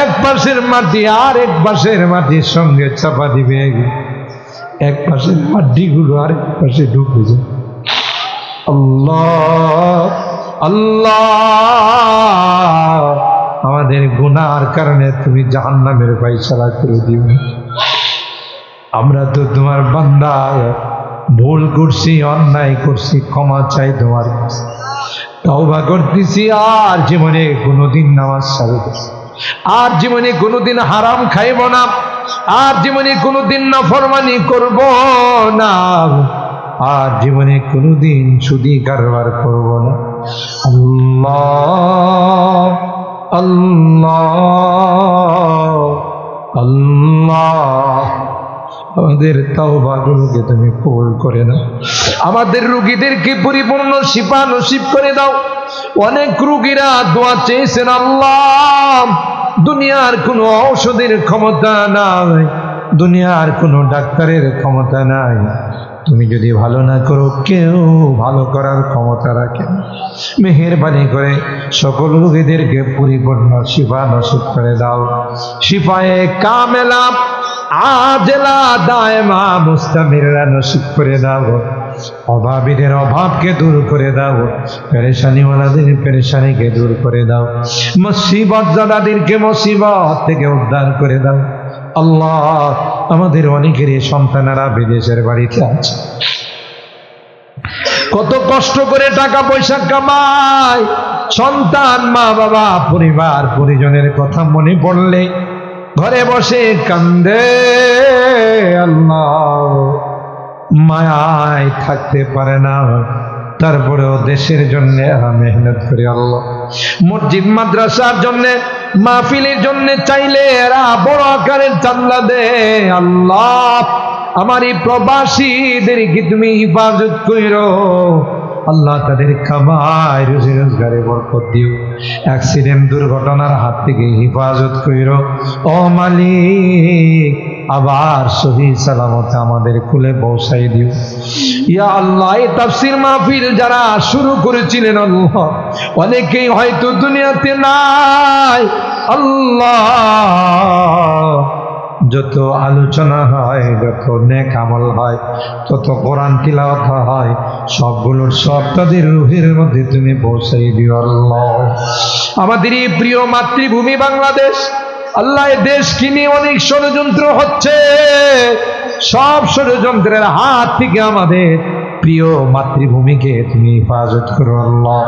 এক পাশের মাটি আর এক পাশের মাটির সঙ্গে চাপা দিবে এক পাশের মাটিগুলো আরেক পাশে ঢুকে যায় আল্লাহ আল্লাহ আমাদের গুনার কারণে তুমি জাহান্নামের ফয়সালা করে দিবে আমরা তো তোমার বান্দা ভুল করছি অন্যায় করছি ক্ষমা চাই তোমার কাছে তওবা করতেছি আর জীবনে কোনোদিন নামাজ ছাড়ব আর জীবনে কোনোদিন হারাম খাইব না আর জীবনে কোনোদিন নাফরমানি করব না আর জীবনে কোনোদিন সুদি কারবার করব না আল্লাহ আল্লাহ আল্লাহ আমাদের তাওবাগুলোকে তুমি কবুল করে নাও, আমাদের রোগীদেরকে পরিপূর্ণ শিফা নসিব করে দাও। অনেক রোগীরা দোয়া চেয়েছেন আল্লাহ, দুনিয়ার কোনো ঔষধের ক্ষমতা নাই, দুনিয়ার কোনো ডাক্তারের ক্ষমতা নাই, তুমি যদি ভালো না করো কেউ ভালো করার ক্ষমতা রাখে না। মেহেরবানি করে সকল রোগীদেরকে পরিপূর্ণ শিফা নসিব করে দাও। শিফায়ে কামেলা আজেলা দায়মা মুস্তামিররা নসিব করে দাও। অভাবীদের অভাবকে দূর করে দাও, পেরেশানিওয়ালাদের পেরেশানিকে দূর করে দাও, মুসিবত জাদাদেরকে মুসিবত থেকে উদ্ধার করে দাও। আল্লাহ, আমাদের অনেকেরই সন্তানেরা বিদেশের বাড়িতে আছে, কত কষ্ট করে টাকা পয়সা কামায়, সন্তান মা বাবা পরিবার পরিজনের কথা মনে পড়লে ঘরে বসে কান্দে। আল্লাহ, মায়ায় থাকতে পারে না, তারপরেও দেশের জন্য মেহনত করে আল্লাহ মসজিদ মাদ্রাসার জন্য মাহফিলের জন্য চাইলে এরা বড় আকারের চান্দা দে। আল্লাহ, আমার এই প্রবাসীদেরকে তুমি হিফাজত কইরো আল্লাহ, তাদের খামায় রুজি রোজগারে বরকত দিও, অ্যাক্সিডেন্ট দুর্ঘটনার হাত থেকে হিফাজত কইরো। ও মালিক, আবার সহি সালামতে আমাদের খুলে পৌঁছাই দিও। ইয়া আল্লাহ, এই তাফসীর মাহফিল যারা শুরু করেছিলেন আল্লাহ, অনেকেই হয়তো দুনিয়াতে নাই। আল্লাহ, যত আলোচনা হয়, যত নেক আমল হয়, তত কোরআন তিলাওয়াত হয়, সবগুলোর সব তাদের রুহের মধ্যে তুমি পৌঁছাই দিও আল্লাহ। আমাদের এই প্রিয় মাতৃভূমি বাংলাদেশ, আল্লাহ, এই দেশকে নিয়ে অনেক ষড়যন্ত্র হচ্ছে, সব ষড়যন্ত্রের হাত থেকে আমাদের প্রিয় মাতৃভূমিকে তুমি হেফাজত করো আল্লাহ।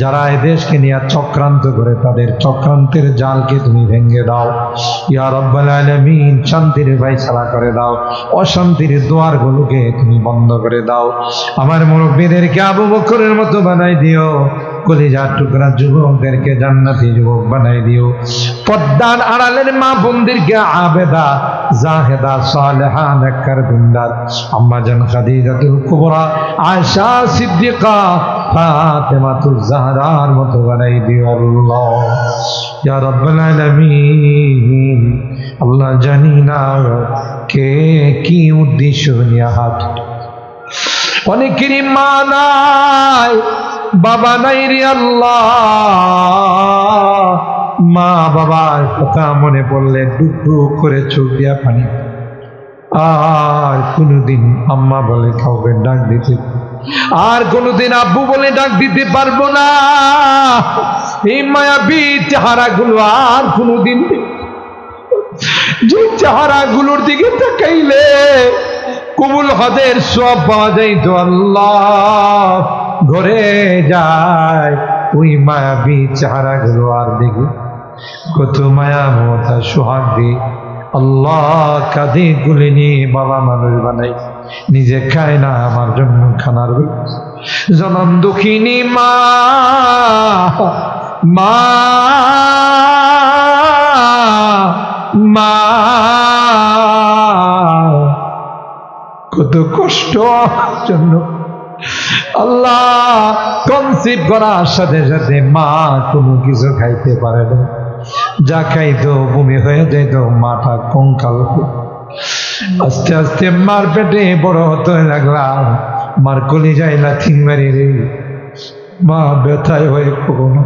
যারা এই দেশকে নিয়ে চক্রান্ত করে তাদের চক্রান্তের জালকে তুমি ভেঙে দাও ইয়া রাব্বাল আলামিন। শান্তির ফায়সালা করে দাও, অশান্তির দুয়ারগুলোকে তুমি বন্ধ করে দাও। আমার মুরব্বীদেরকে আবু বকরের মতো বানাই দিও, কলিজার টুকরা যুবকদেরকে জান্নাতি যুবক বানাই দিও, পর্দার আড়ালের মা বোনদেরকে আবেদা জাহেদা সালেহা নেককার বিন্দার আম্মা জান খাদিজাতুল কুবরা আয়েশা সিদ্দিকা ফাতেমাতুজ জাহরার মতো বানাই দিও আল্লাহ ইয়া রাব্বাল আলামিন। আল্লাহ, জানি না কে কি উদ্দেশ্য নিয়ে হাত, অনেকেরই মা নাই বাবা নাই রে আল্লাহ, মা বাবার কথা মনে পড়লে ডুক ডুক করে চোখ দিয়া পানি, আর কোনোদিন আম্মা বলে কাউকে ডাক দিতে, আর কোনোদিন আব্বু বলে ডাক দিতে পারবো না। এই মায়াবী চেহারাগুলো আর কোনোদিন, যে চেহারাগুলোর দিকে তাকাইলে কবুল হজের সব পাওয়া যায় তো আল্লাহ, ঘরে যায় ওই মায়াবী চেহারাগুলো আর দেখি কত মায়া মমতা সোহাগ দি আল্লাহ কাঁধে গুলে নিয়ে বাবা মানুষ বানাই, নিজে খায় না আমার জন্য খানার জনম দুঃখিনী মা মা মা কত কষ্ট আমার জন্য আল্লাহ। কনসিভ করার সাথে সাথে মা কোনো কিছু খাইতে পারে না, যা খাইতো বমি হয়ে যেত, মাটা কঙ্কাল। আস্তে আস্তে মার পেটে বড় হতে লাগলাম, মার কলিজায় লাথি মারি রে, মা ব্যথায় হয়ে কখনো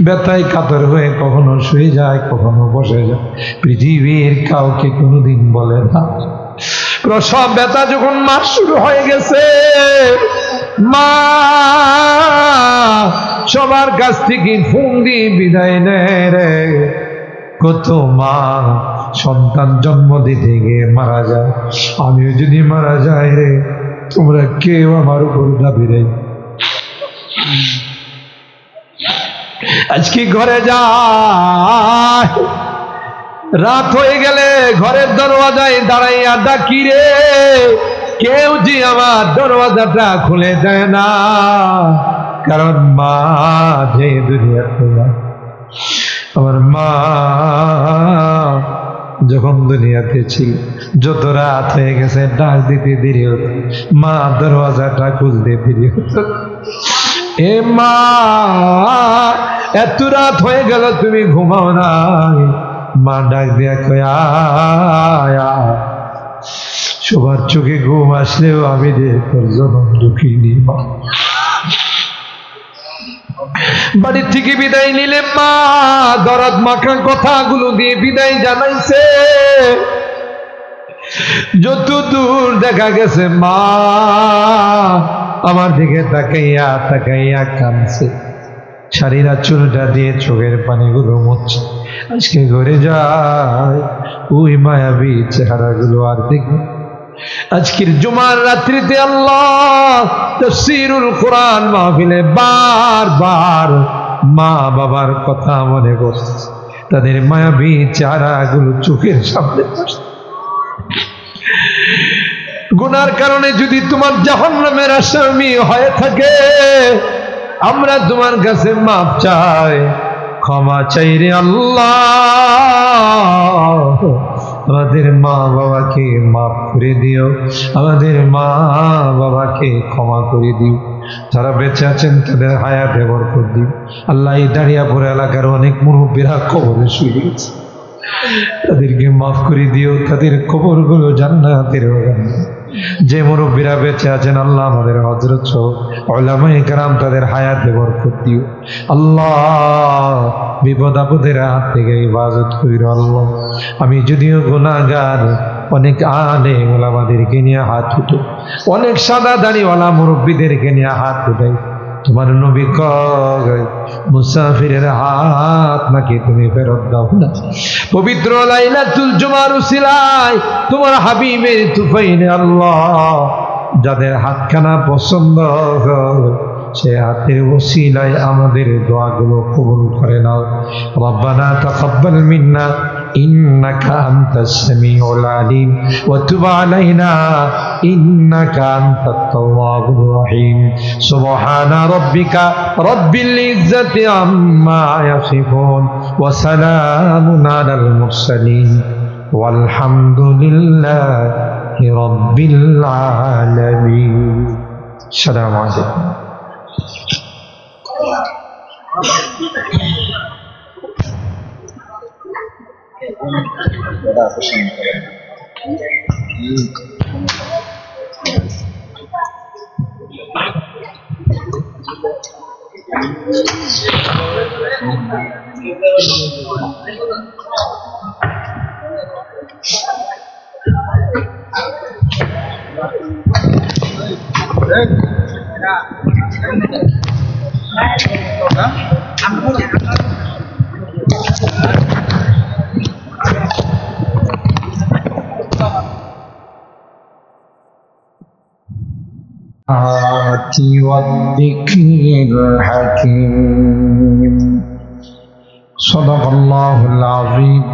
ব্যথায় কাতর হয়ে কখনো শুয়ে যায়, কখনো বসে যায়, পৃথিবীর কাউকে কোনোদিন বলে না। প্রসব ব্যথা যখন মার শুরু হয়ে গেছে, মা সবার কাছ থেকে ফোন দিয়ে বিদায় নেয় রে। কত মা সন্তান জন্ম দিতে গিয়ে মারা যায়, আমিও যদি মারা যাই রে, তোমরা কেউ আমার উপর দাবি রে। আজকে ঘরে যায়, রাত হয়ে গেলে ঘরের দরওয়াজায় দাঁড়াইয়া ডাকি রে, কেউ যে আমার দরওয়াজাটা খুলে দেয় না, কারণ মা যে দুনিয়াতে, আমার মা যখন দুনিয়াতে ছিল, যত রাত হয়ে গেছে ডাক দিতে দেরি হতো, মা দরওয়াজাটা খুলতে দেরি হতো। এ মা, এত রাত হয়ে গেল তুমি ঘুমাও নাই? মা ডাক দিয়া কয়, আয় আয়। সবার চোখে ঘুম আসলেও আমি রে তোর জনম দুঃখিনী মা। বাড়ি থেকে বিদায় নিলে মা দরদ মাখা কথাগুলো দিয়ে বিদায় জানাইছে। যত দূর দেখা গেছে মা আমার দিকে তাকাইয়া তাকাইয়া কাঁদছে, শাড়িরা চুলটা দিয়ে চোখের পানিগুলো মুছছে। আজকে ঘরে যায় ওই মায়াবী চেহারাগুলো আর দেখবে। আজকের জুমার রাত্রিতে আল্লাহ তাফসীরুল কোরআন মাহফিলে বারবার মা বাবার কথা মনে করছে, তাদের মায়াবী চেহারাগুলো চোখের সামনে আসছে। গুনার কারণে যদি তোমার জাহান্নামের আসামি হয়ে থাকে, আমরা তোমার কাছে মাপ চাই, ক্ষমা চাই রে আল্লাহ। আমাদের মা বাবাকে মাফ করে দিও, আমাদের মা বাবাকে ক্ষমা করে দিও। যারা বেঁচে আছেন তাদের হায়াতে বরকত দিও আল্লাহ। এই দাঁড়িয়াপুর এলাকার অনেক মুরব্বীরা কবরে শুয়ে গেছে, তাদেরকে মাফ করে দিও, তাদের কবরগুলো জান্নাতের বাগান। যে মুরব্বীরা বেঁচে আছেন আল্লাহ আমাদের হযরত সহ উলামায়ে কেরাম তাদের হায়াতে বরকত দিও আল্লাহ। বিপদ আপদের হাত থেকে হেফাজত কইরো আল্লাহ। আমি যদিও গুনাহগার, অনেক আলেম ওলামাদেরকে নিয়ে হাত উঠে, অনেক সাদা দাড়িওয়ালা মুরব্বীদেরকে নিয়ে হাত উঠাই। তোমার নবী কয় মুসাফিরের হাত নাকি তুমি ফেরত দাও না। পবিত্র লাইলাতুল জুমার উসিলায় তোমার হাবিবের তুফাইলে আল্লাহ যাদের হাতখানা পছন্দ সে হাতের ওসিলায় আমাদের দোয়াগুলো কবুল করে নাও। রব্বানা তাকাব্বাল মিন্না ইন্নাকা আনতাস সামিউল আলিম ওয়া তুব আলাইনা ইন্নাকা আনতাত তাওয়াবুর রহিম। সুবহানা রাব্বিকা রাব্বিল ইজ্জাতি আম্মা ইয়াসিফুন ওয়া সালামুন আলাল মুরসালিন ওয়ালহামদুলিল্লাহি রাব্বিল আলামিন। আসসালামু আলাইকুম। والذكر الحكيم صدق الله العظيم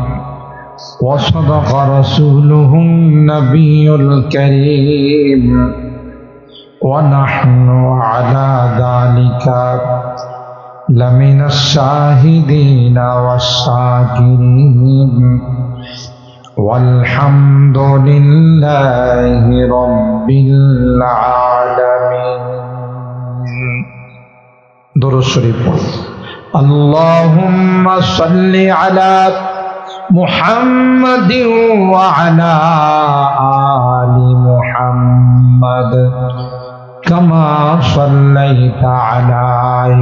وصدق رسوله النبي الكريم ونحن على ذلك لمن الشاهدين والشاكرين والحمد لله رب العالمين. درود شريف. اللهم صل على محمد وعلى آل محمد كما صليت على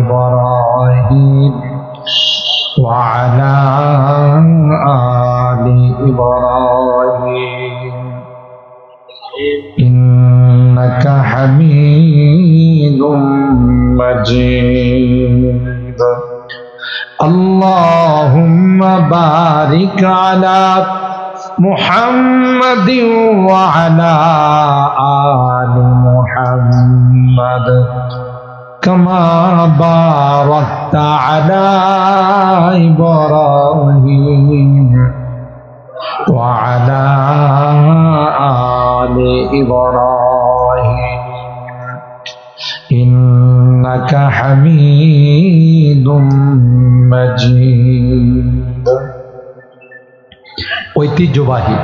إبراهيم وعلى آل إبراهيم إنك حميد مجيد. اللهم بارك على محمد وعلى آل محمد كما باركت على إبراهيم وعلى آل إبراهيم إنك حميد مجيد. ঐতিহ্যবাহী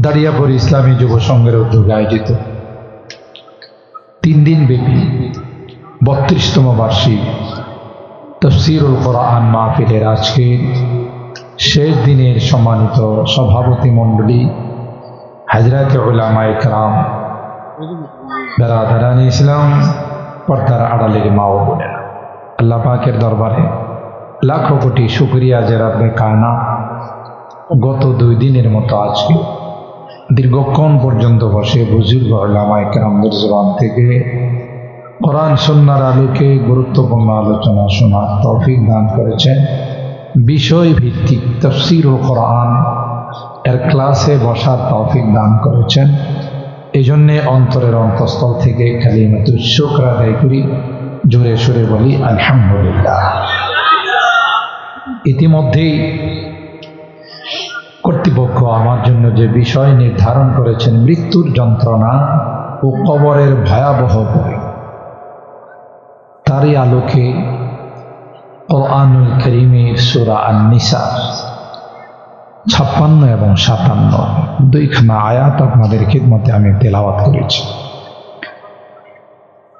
দারিয়াপুর ইসলামী যুব সংঘের উদ্যোগে আয়োজিত 3 দিন ব্যাপী 32তম বার্ষিক তাফসীরুল কোরআন মাহফিলের আজকের শেষ দিনের সম্মানিত সভাপতি মণ্ডলী, হযরত উলামায়ে কেরাম, বেরাদারানে ইসলাম, পর্দার আড়ালের মা ও বোনেরা, আল্লাহ পাকের দরবারে লাখো কোটি শুকরিয়া যে রব্বে কায়নাত গত 2 দিনের মতো আজকে দীর্ঘক্ষণ পর্যন্ত বসে বুজুর্গ উলামায়ে কেরামদের জবান থেকে কোরআন সুন্নাহর আলোকে গুরুত্বপূর্ণ আলোচনা শোনার তৌফিক দান করেছেন। বিষয় ভিত্তিক তাফসীরুল কোরআন এর ক্লাসে বসার তৌফিক দান করেছেন। এই জন্যে অন্তরের অন্তঃস্থল থেকে কালিমাতুশ শুকর আদায় করি, জোরে সোরে বলি আলহামদুলিল্লাহ। ইতিমধ্যেই কর্তৃপক্ষ আমার জন্য যে বিষয় নির্ধারণ করেছেন, মৃত্যুর যন্ত্রণা ও কবরের ভয়াবহ ভয়, তারই আলোকে কোরআনুল কারীমের সূরা আন-নিসা 56 এবং 57 দুইখানা আয়াত আপনাদের খিদমতে আমি তেলাওয়াত করেছি।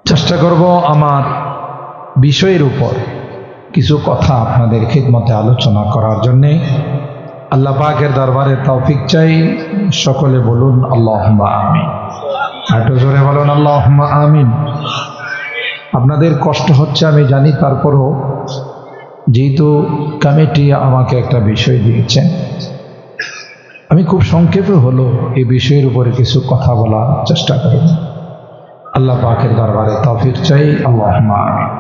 চেষ্টা করব আমার বিষয়ের উপর কিছু কথা আপনাদের খিদমতে আলোচনা করার জন্যে। আল্লাহ পাকের দরবারে তৌফিক চাই। সকলে বলুন আল্লাহুম্মা আমিন। একটু জোরে বলুন আল্লাহুম্মা আমিন। আপনাদের কষ্ট হচ্ছে আমি জানি, তারপরও যেহেতু কমিটি আমাকে একটা বিষয় দিয়েছেন, আমি খুব সংক্ষেপে হলো এই বিষয়ের উপরে কিছু কথা বলার চেষ্টা করব। আল্লাহ পাকের দরবারে তৌফিক চাই, আল্লাহুম্মা আমিন।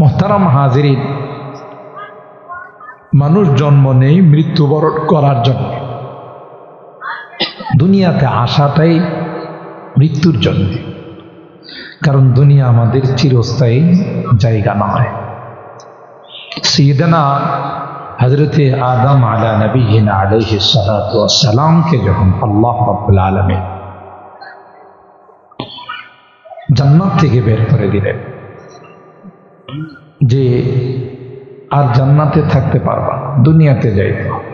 মুহতারাম হাজিরিন, মানুষ জন্ম নেই মৃত্যুবরণ করার জন্য, দুনিয়াতে আসাটাই মৃত্যুর জন্য, কারণ দুনিয়া আমাদের চিরস্থায়ী জায়গা নয়। সাইয়েদনা হযরতে আদম আলা নবিয়িনা আলাইহিস সালাতু ওয়াস সালামকে যখন আল্লাহ রাব্বুল আলামিন জান্নাত থেকে বের করে দিলেন যে আর জান্নাতে থাকতে পারবা না, দুনিয়াতে যাইতে হবে।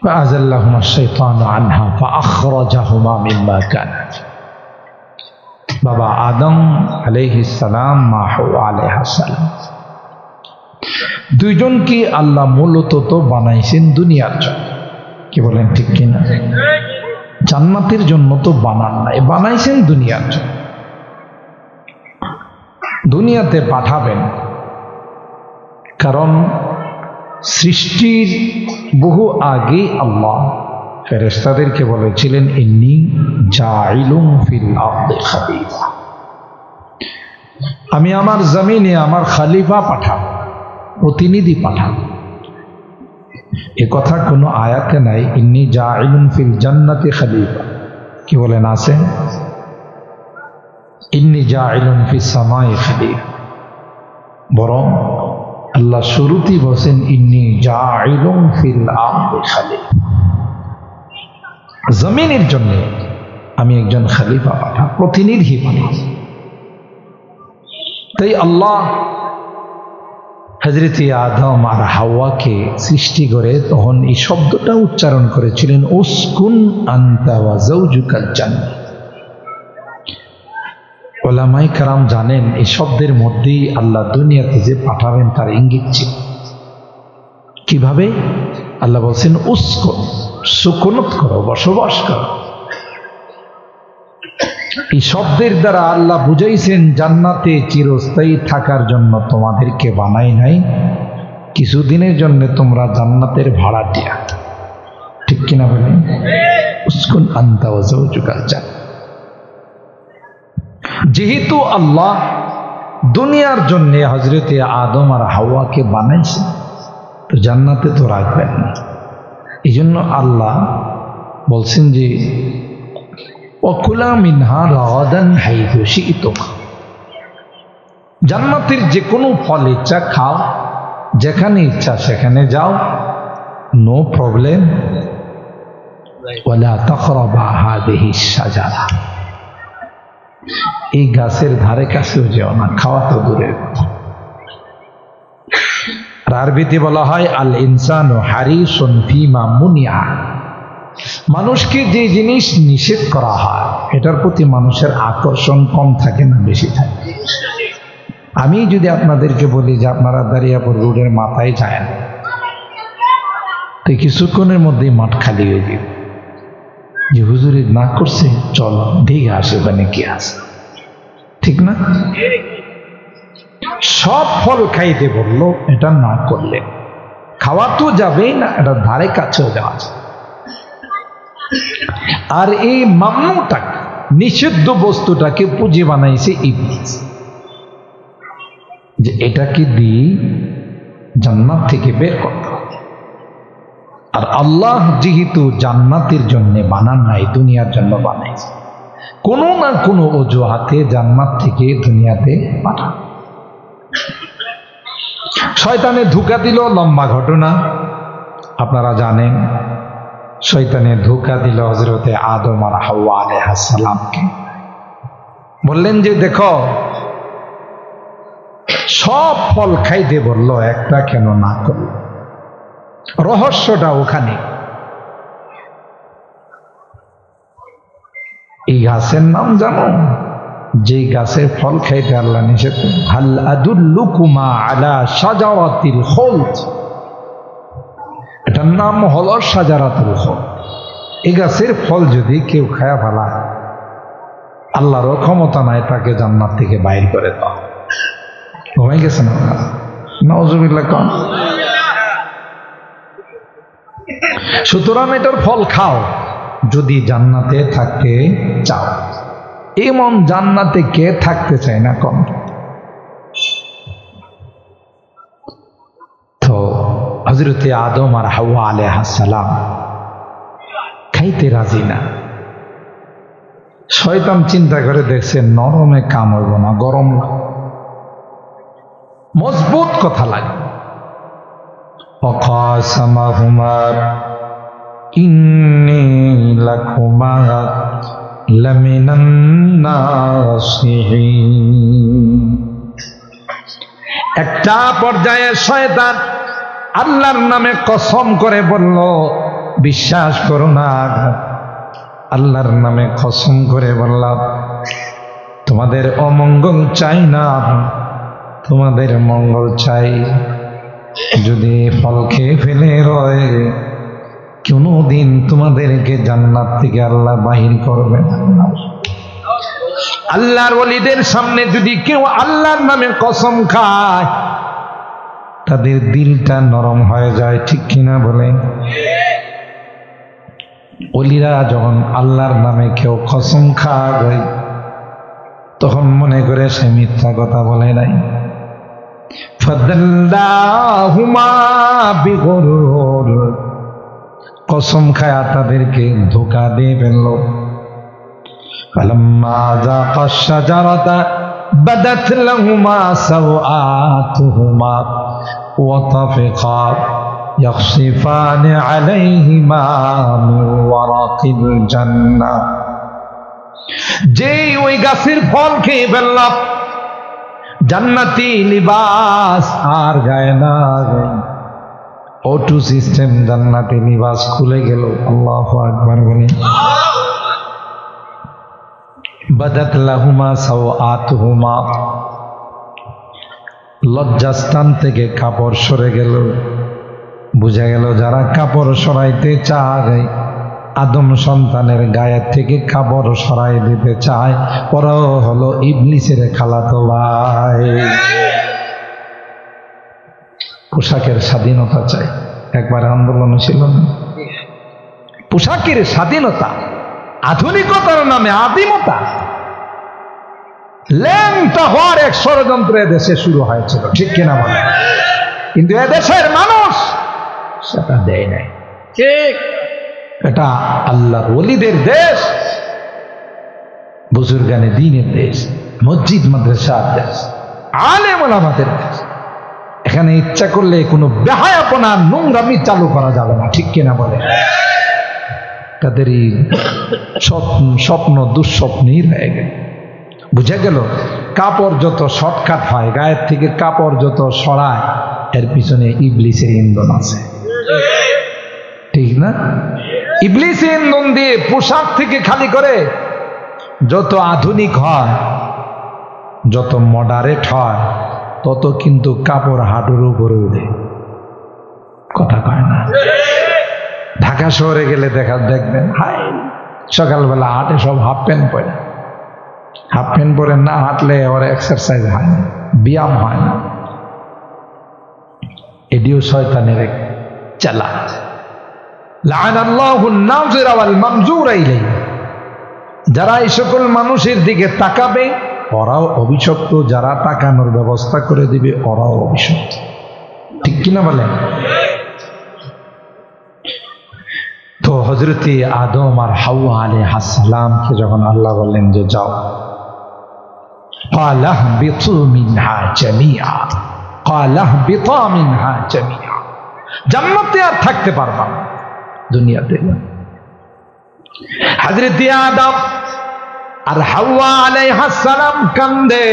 فأزلهما الشيطان عنها فأخرجهما مما كانا। বাবা আদম আলাইহিস সালাম, মা হাওয়া আলাইহিস সালাম, দুইজনকে আল্লাহ মূলত তো বানাইছেন দুনিয়ার জন্য। কি বলেন, ঠিক কিনা? জান্নাতের জন্য তো বানান নাই, বানাইছেন দুনিয়ার জন্য। দুনিয়াতে পাঠাবেন কারণ সৃষ্টির বহু আগে আল্লাহ ফেরেশতাদেরকে বলেছিলেন ইন্নী জাইলুম ফিল আরদি খলিফা, আমি আমার জমিনে আমার খলিফা পাঠাবো, প্রতিনিধি পাঠাবো। এ কথা কোনো আয়াতে নাই ইন্নী জাইলুম ফিল জান্নাতি খলিফা। কি বলেন, আছে? ইন্নী জাইলুম ফিস সামাই খলিফা। বরং আল্লাহ শুরুতেই বলেন ইন্নী জাইলুম ফিল আরদি খলিফা, জমিনের জন্য আমি একজন খলিফা পাঠাবো, প্রতিনিধি পাঠাবো। তাই আল্লাহ হযরত আদম আর হাওয়াকে সৃষ্টি করে তখন এই শব্দটা উচ্চারণ করেছিলেন উসকুন আনতা ওয়া যাওজুকাল জান্নাহ। উলামায়ে কেরাম জানেন এই শব্দের মধ্যেই আল্লাহ দুনিয়াতে যে পাঠাবেন তার ইঙ্গিত ছিল। কিভাবে? আল্লাহ বলছেন উসকুন, সুকুনত করো, বসবাস করো। এই শব্দের দ্বারা আল্লাহ বুঝাইছেন জান্নাতে চিরস্থায়ী থাকার জন্য তোমাদেরকে বানাই নাই, কিছুদিনের জন্য তোমরা জান্নাতের ভাড়াটিয়া। ঠিক কিনা বলেন? উসকুন আনতা ওয়া যাওজুকাল জান্নাহ। যেহেতু আল্লাহ দুনিয়ার জন্য হযরতে আদম আর হাওয়াকে বানাইছেন, তো জান্নাতে তো রাখবেন না। এই জন্য আল্লাহ বলছেন যে ওয়াকুলা মিনহা রাগাদান হাইযু শি'তুম, জান্নাতের যে কোনো ফল ইচ্ছা খাও, যেখানে ইচ্ছা সেখানে যাও, নো প্রবলেম। ওয়ালা তাকরাবা হাযিহিশ শাজারা, এই গাছের ধারে কাছেও যেও না, খাওয়া তো দূরের কথা। আর আরবিতে বলা হয় আল ইনসানু হারিসুন ফিমা মুনিয়া। মানুষকে যে জিনিস নিষেধ করা হয় এটার প্রতি মানুষের আকর্ষণ কম থাকে না বেশি থাকে? আমি যদি আপনাদেরকে বলি যে আপনারা দারিয়াপুর রোডের মাথায় যান, তো কিছুক্ষণের মধ্যেই মাঠ খালি হয়ে যাবে। যে হুজুরি না করছে, চল দেখে আসে ওখানে কি আছে, ঠিক না? সব ফল খাইতে বললো, এটা না করলে খাওয়া তো যাবেই না, এটা ধারে কাছেও যাওয়া যায়। আর এই মামনুটাকে, নিষিদ্ধ বস্তুটাকে পুঁজি বানাইছে ইবলিস, যে এটাকে দিয়ে জান্নাত থেকে বের করতে হবে। আর আল্লাহ যেহেতু জান্নাতের জন্য বানান নাই, দুনিয়ার জন্য বানাইছে, কোনো না কোনো অজুহাতে জান্নাত থেকে দুনিয়াতে পাঠান। শয়তানে ধোঁকা দিল, লম্বা ঘটনা আপনারা জানেন। শয়তানে ধোঁকা দিল হযরতে আদম আর হাওয়া আলাইহিস সালামকে। বললেন যে দেখো, সব ফল খাইতে বললো, একটা কেন না করলো? রহস্যটা ওখানে। এই গাছের নাম জানো? যে গাছের ফল খাইতে আল্লাহ নিষেধ করেন, হাল আদুল্লুকুমা আলা শাজারাতিল খুলদ, এটার নাম হলো শাজারাতুল খুলদ। এই গাছের ফল যদি কেউ খায়া ফেলায়, আল্লাহরও ক্ষমতা নাই তাকে জান্নাত থেকে বাইর করে দাও। ঘুমাই গেছে না? নাউজুবিল্লাহ। কম। সুতরাং এটার ফল খাও যদি জান্নাতে থাকতে চাও। এমন জান্নাতে কে থাকতে চায় না? কম। তো হযরতে আদম আর হাওয়া আলাইহিস সালাম খাইতে রাজি না। শয়তান চিন্তা করে দেখছে নরমে কাম হইব না, গরম মজবুত কথা লাগে। ওয়াকাসামাহুমা ইন্নী লাকুমা লামিনান নাসিহিন। একটা পর্যায়ে শয়তান আল্লাহর নামে কসম করে বলল, বিশ্বাস করো না, আল্লাহর নামে কসম করে বললাম তোমাদের অমঙ্গল চাই না, তোমাদের মঙ্গল চাই। যদি ফল খেয়ে ফেলে রয়, কোনদিন তোমাদেরকে জান্নাত থেকে আল্লাহ বাহির করবে না। আল্লাহর ওলিদের সামনে যদি কেউ আল্লাহর নামে কসম খায়, তাদের দিলটা নরম হয়ে যায়, ঠিক কিনা বলে? ওলিরা যখন আল্লাহর নামে কেউ কসম খায়, তখন মনে করে সে মিথ্যা কথা বলে নাই। ফাদাল্লাহুমা বিগুরুর, কসম খায়া তাদেরকে ধোঁকা দিয়ে ফেলল। ফালাম্মা যাকাশ শাজারাতা বাদাত লাহুমা সাওআতুহুমা ওয়া তাফিকা ইয়াখসিফানি আলাইহিমা মিন ওয়ারাকিল জান্নাহ। যেই ওই গাছের ফল খেয়ে ফেলল, জান্নাতি লিবাস আর গায়ে না, অটো সিস্টেম জান্নাতি লিবাস খুলে গেল। আল্লাহু আকবার বলে। বাদাত লাহুমা সাওআতুহুমা, লজ্জাস্থান থেকে কাপড় সরে গেল। বুঝা গেল যারা কাপড় সরাইতে চায়, আদম সন্তানের গায়ের থেকে কাপড় সরাই দিতে চায়, ওরাও হলো ইবলিসের খালাতো ভাই। পোশাকের স্বাধীনতা চাই, একবার আন্দোলন ছিল না? পোশাকের স্বাধীনতা, আধুনিকতার নামে আদিমতা, ল্যাংটা হওয়ার এক ষড়যন্ত্র এদেশে শুরু হয়েছিল, ঠিক কিনা বলে? কিন্তু এদেশের মানুষ সেটা দেয় নাই। ঠিক, এটা আল্লাহর ওলিদের দেশ, বুজুর্গানে দ্বীনের দেশ, মসজিদ মাদ্রাসার দেশ, আলেম ওলামাদের দেশ। এখানে ইচ্ছা করলে কোনো বেহায়াপনা, নোংরামি চালু করা যাবে না, ঠিক কিনা বলে? তাদের এই স্বপ্ন দুঃস্বপ্নই রয়ে গেল। বুঝে গেল কাপড় যত শর্টকাট হয়, গায়ের থেকে কাপড় যত সরায়, এর পিছনে ইবলিসের ইন্ধন আছে, ঠিক না? ইবলিসের ইন্ধন দিয়ে পোশাক থেকে খালি করে যত আধুনিক হয়, যত মডারেট হয়, তত কিন্তু কাপড় হাঁটুর উপরে উঠে, কথা কয় না? ঢাকা শহরে গেলে দেখবেন হাই সকালবেলা হাঁটে সব হাফ প্যান্ট পরে, হাফ প্যান্ট পরে না হাঁটলে ওর এক্সারসাইজ হয় না, ব্যায়াম হয় না। এটিও শয়তানের এক চালা। লাআনাল্লাহু আন-নাযিরা ওয়াল মানযুরা ইলাইহি, যারা এই সকল মানুষের দিকে তাকাবে ওরাও অভিশপ্ত, যারা তাকানোর ব্যবস্থা করে দিবে ওরাও অভিশপ্ত, ঠিক কিনা বলেন? তো হযরতে আদম আর হাওয়া আলাইহিস সালামকে যখন আল্লাহ বললেন যে যাও, ক্বালা বিতু মিনহা জামিআ, ক্বালা বিতা মিনহা জামিআ, জান্নাতে আর থাকতে পারবা না দুনিয়াতে। হযরতে আদম আর হাওয়া আলাইহিস সালাম কান্দে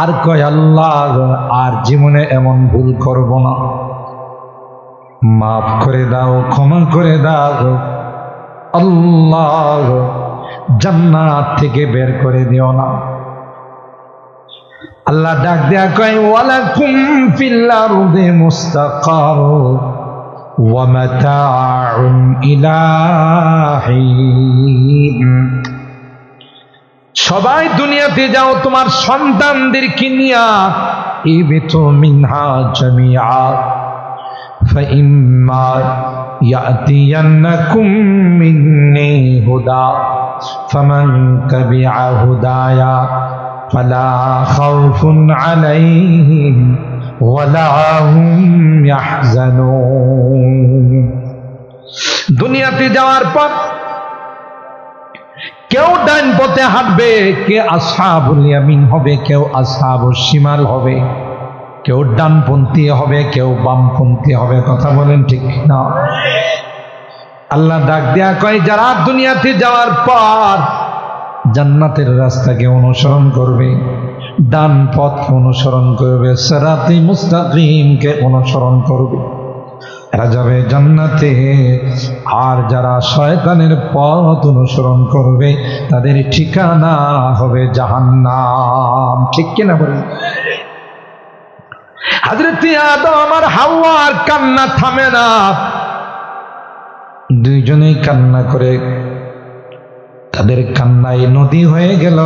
আর কয় আল্লাহ আর জীবনে এমন ভুল করব না, মাফ করে দাও, ক্ষমা করে দাও আল্লাহ, জান্নাত থেকে বের করে দিও না। আল্লাহ ডাক দেয়া কয় ওয়ালাকুম ফিল আরদি মুস্তাকার ওয়া মাতাউন ইলা হিন, সবাই দুনিয়াতে যাও তোমার সন্তানদেরকে নিয়া, ইবিতু মিনহা জামিআ فإما يأتينكم مني هدى فمن تبع هدايا فلا خوف عليهم ولا هم يحزنون। দুনিয়াতে যাওয়ার পর কেউ ডান পথে হাঁটবে, কে আসহাবুল ইয়ামিন হবে, কেউ আসহাবুশ শিমাল হবে, কেউ ডানপন্থী হবে, কেউ বামপন্থী হবে, কথা বলেন ঠিক না? আল্লাহ ডাক দেয়া কয় যারা দুনিয়াতে যাওয়ার পর জান্নাতের রাস্তাকে অনুসরণ করবে, ডান পথ অনুসরণ করবে, সিরাতে মুস্তাকিমকে অনুসরণ করবে, এরা যাবে জান্নাতে। আর যারা শয়তানের পথ অনুসরণ করবে তাদের ঠিকানা হবে জাহান্নাম, ঠিক কিনা বলেন? হযরতে আদম আর হাওয়ার কান্না থামে না, দুইজনেই কান্না করে তাদের কান্নায় নদী হয়ে গেল।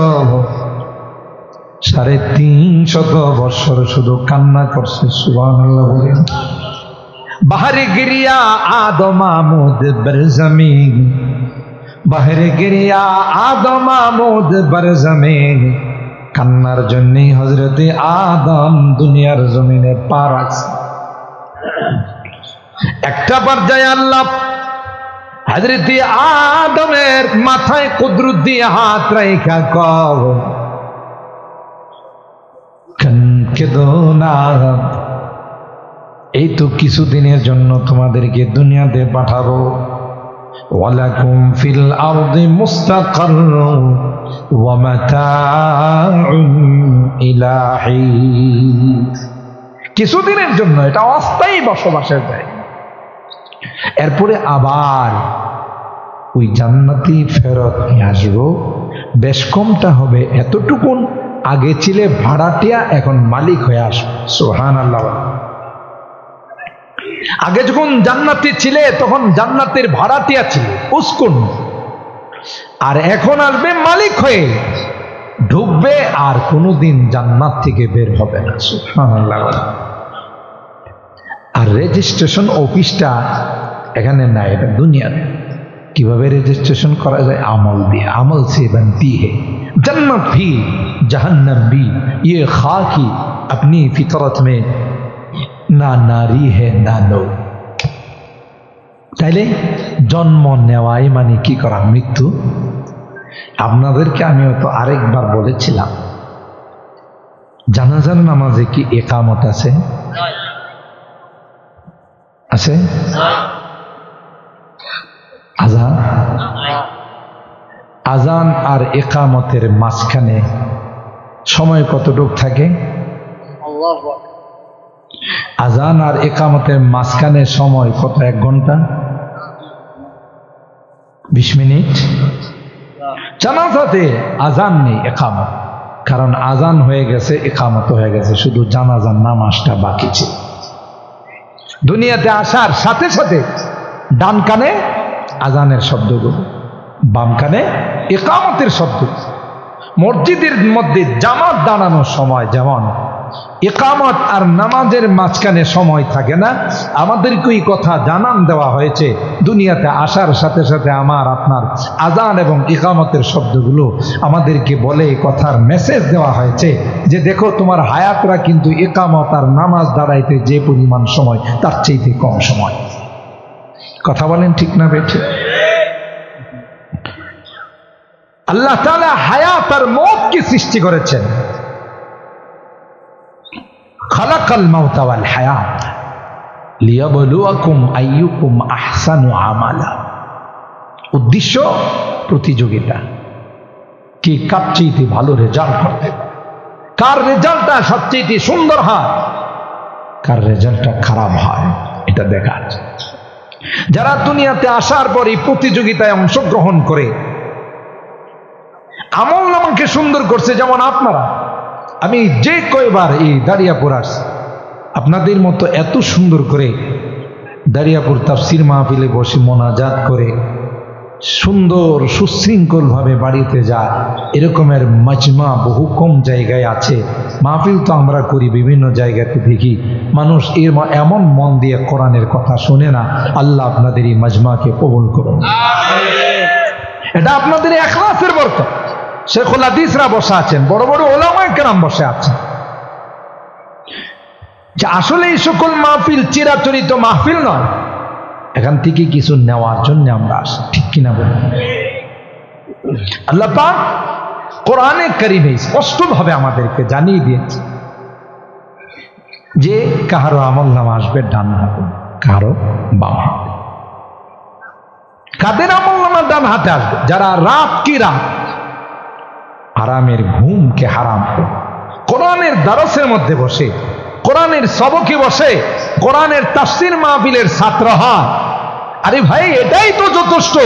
350 বছর শুধু কান্না করছে, সুবহানাল্লাহ বলেন। বাহরে গিরিয়া আদম আমুদ বরজমিন, বাহরে গিরিয়া আদম আমুদ বরজমিন, কান্নার জন্যই হযরতে আদম দুনিয়ার জমিনে পা রাখছে। একটা পর্যায়ে আল্লাহ হযরতে আদমের মাথায় কুদরত দিয়ে হাত রাখা কও কেঁদো না, এই তো কিছুদিনের জন্য তোমাদেরকে দুনিয়াতে পাঠাবো। ওয়ালাকুম ফিল আরদি মুস্তাকাররুন ওয়া মাতাউন ইলা হিন, কিছুদিনের জন্য, এটা অস্থায়ী বসবাসের জায়গা। এরপরে আবার ওই জান্নাতি ফেরত নিয়ে আসবো, বেশ কমটা হবে এতটুকুন, আগে ছিলে ভাড়াটিয়া এখন মালিক হয়ে আসবে, সুবহানাল্লাহ। আগে যখন জান্নাতি ছিলে তখন জান্নাতের ভাড়াটিয়া ছিল, উস্কুন, আর এখন আসবে মালিক হয়ে, ঢুকবে আর কোনোদিন জান্নাত থেকে বের হবে না, সুবহানাল্লাহ। আর রেজিস্ট্রেশন অফিসটা এখানে নাই, এটা দুনিয়াতে। কিভাবে রেজিস্ট্রেশন করা যায়? আমল দিয়ে, আমল সে बनती है जन्नत भी जहन्नम भी, ये खाकी अपनी फितरत में না নারী হে না নো। তাইলে জন্ম নেওয়াই মানে কি করা? মৃত্যু। আপনাদেরকে আমি হয়তো আরেকবার বলেছিলাম, জানাজার নামাজে কি একামত আছে? আছে? আজান, আজান আর একামতের মাঝখানে সময় কতটুক থাকে? আজান আর একামতের মাঝখানে সময় কত? 1 ঘন্টা 20 মিনিট। জানাজাতে আজান নেই, একামত, কারণ আজান হয়ে গেছে, একামত হয়ে গেছে, শুধু জানাজার নামাজটা বাকি ছিল। দুনিয়াতে আসার সাথে সাথে ডান কানে আজানের শব্দগুলো, বাম কানে একামতের শব্দ। মসজিদের মধ্যে জামাত দাঁড়ানোর সময় যেমন একামত আর নামাজের মাঝখানে সময় থাকে না, আমাদেরকে এই কথা জানান দেওয়া হয়েছে দুনিয়াতে আসার সাথে সাথে আমার আপনার আজান এবং একামতের শব্দগুলো আমাদেরকে বলে এই কথার মেসেজ দেওয়া হয়েছে যে দেখো তোমার হায়াতরা কিন্তু একামত আর নামাজ দাঁড়াইতে যে পরিমাণ সময় তার চাইতে কম সময়। কথা বলেন ঠিক না বেঠিক? আল্লাহ তাআলা হায়াত আর মওতকে সৃষ্টি করেছেন। খালাকাল মাউতা ওয়াল হায়াত লিয়াবলুয়াকুম আইয়ুকুম আহসানু আমালা। উদ্দেশ্য প্রতিযোগিতা, কে কার চাইতে ভালো রেজাল্ট করতে পারে, কার রেজাল্টটা সবচেয়ে সুন্দর হয়, কার রেজাল্টটা খারাপ হয়, এটা দেখা। যারা দুনিয়াতে আসার পর এই প্রতিযোগিতায় অংশগ্রহণ করে আমল নামাকে সুন্দর করছে, যেমন আপনারা, আমি যে কয়বার এই দারিয়াপুর আসছি আপনাদের মতো এত সুন্দর করে দারিয়াপুর তাফসির মাহফিলে বসে মোনাজাত করে সুন্দর সুশৃঙ্খল ভাবে বাড়িতে যায়, এরকমের মাজমা বহু কম জায়গায় আছে। মাহফিল তো আমরা করি বিভিন্ন জায়গাতে, দেখি মানুষ এমন মন দিয়ে কোরআনের কথা শুনে না। আল্লাহ আপনাদের এই মাজমাকে কবুল করুন, এটা আপনাদের ইখলাসের বরকত। শেখুল হাদিসরা বসে আছেন, বড় বড় ওলামায়ে কেরাম বসে আছেন। যে আসলে এই সকল মাহফিল চিরাচরিত মাহফিল নয়, এখান থেকে কিছু নেওয়ার জন্য আমরা আসি, ঠিক কিনা বলুন? আল্লাহ পাক কোরআনে কারিমে স্পষ্টভাবে আমাদেরকে জানিয়ে দিয়েছে যে কাহারো আমল নামা আসবে ডান হাতে, কারো বাম হাতে। কাদের আমল নামা ডান হাতে আসবে? যারা রাত কি রাত আরামের ঘুমকে হারাম করে কোরআনের দারসের মধ্যে বসে, কোরআনের সবকে বসে, কোরআনের তাফসীর মাহফিলের ছাত্র হয়। আরে ভাই, এটাই তো যথেষ্ট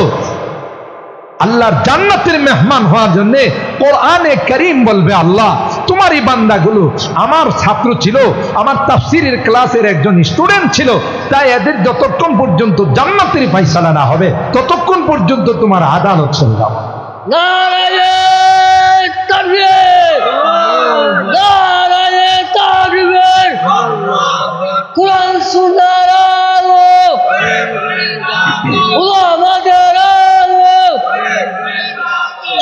আল্লাহর জান্নাতের মেহমান হওয়ার জন্য। কোরআনে কারীম বলবে আল্লাহ তোমার এই বান্দাগুলো আমার ছাত্র ছিল, আমার তাফসীরের ক্লাসের একজন স্টুডেন্ট ছিল, তাই এদের যতক্ষণ পর্যন্ত জান্নাতের ফয়সালা না হবে ততক্ষণ পর্যন্ত তোমার আদালত চলে যাবে।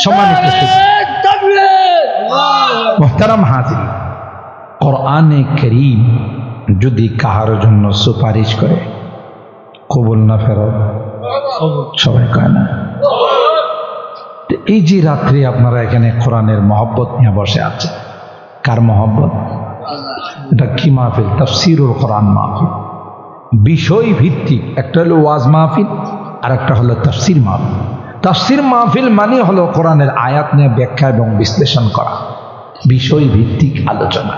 সম্মানিত মুহতারাম হাজির, কোরআনে কারীম যদি কাহার জন্য সুপারিশ করে, কবুল না ফেরত সবাই কয় না? এই যে রাত্রি আপনারা এখানে কোরআনের মহব্বত নিয়ে বসে আছেন, কার মহব্বত? এটা কি মাহফিল? তাফসীরুল কোরআন মাহফিল, বিষয় ভিত্তিক। একটা হলো ওয়াজ মাহফিল আর একটা হলো তাফসীর মাহফিল। তাফসীর মাহফিল মানে হলো কোরআনের আয়াত নিয়ে ব্যাখ্যা এবং বিশ্লেষণ করা, বিষয় ভিত্তিক আলোচনা।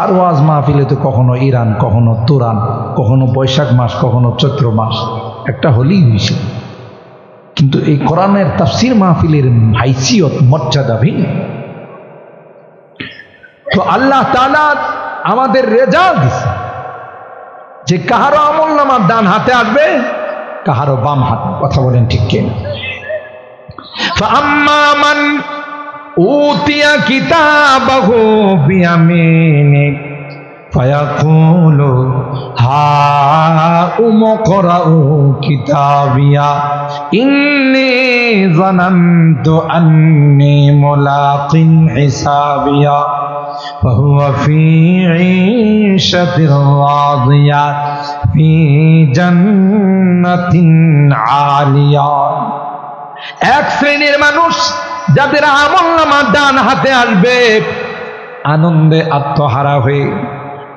আর ওয়াজ মাহফিলে তো কখনো ইরান, কখনো তুরান, কখনো বৈশাখ মাস, কখনো চৈত্র মাস, একটা হলেই বিষয়। কিন্তু এই কোরআনের তাফসীর মাহফিলের হাইসিয়ত মর্যাদা ভিন্ন। তো আল্লাহ তাআলা আমাদের রেজাল্ট দিছে যে কাহারো আমল নামা ডান হাতে আসবে, কাহারো বাম হাতে। কথা বলেন ঠিক কিনা? ফাআম্মা মান উতিয়া কিতাবাহু বিয়ামিনি ফায়াকুলু হাউম করাউ কিতাবিয়া ইন্নী যানানতু আন্নী মুলাকিন হিসাবিয়া ফাহুয়া ফী ঈশাতির রাদিয়া ফী জান্নাতিন আলিয়া। এক শ্রেণীর মানুষ যাদের আমলনামা ডান হাতে আসবে, আনন্দে আত্মহারা হয়ে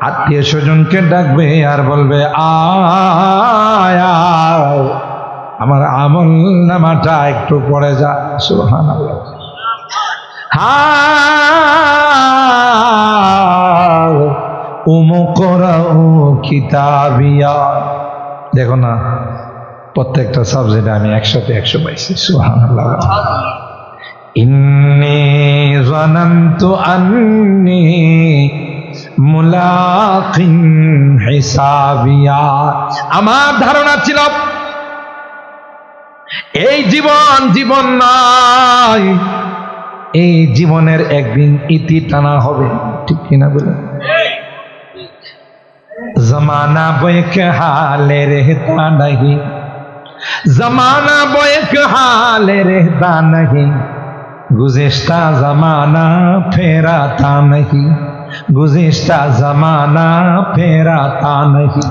আত্মীয় স্বজনকে ডাকবে আর বলবে আয় আমার আমলনামাটা একটু পড়ে যা। সুবহানাল্লাহ। উমকরাউ কিতাবিয়া। দেখো না, প্রত্যেকটা সাবজেক্টে আমি 100তে 100 পাইছি। সুবহানাল্লাহ। ইন্নী যানানতু আন্নী মুলাকিন হিসাবিয়া। আমার ধারণা ছিল এই জীবন নয়, এই জীবনের একদিন ইতি টানা হবে। ঠিক কিনা বলে? জমানা বয়েক হালে রেহতা नहीं, जमाना बोएक हाल रहता नहीं, गुज़िश्ता जमाना फेराता नहीं, गुज़िश्ता जमाना फेराता नहीं।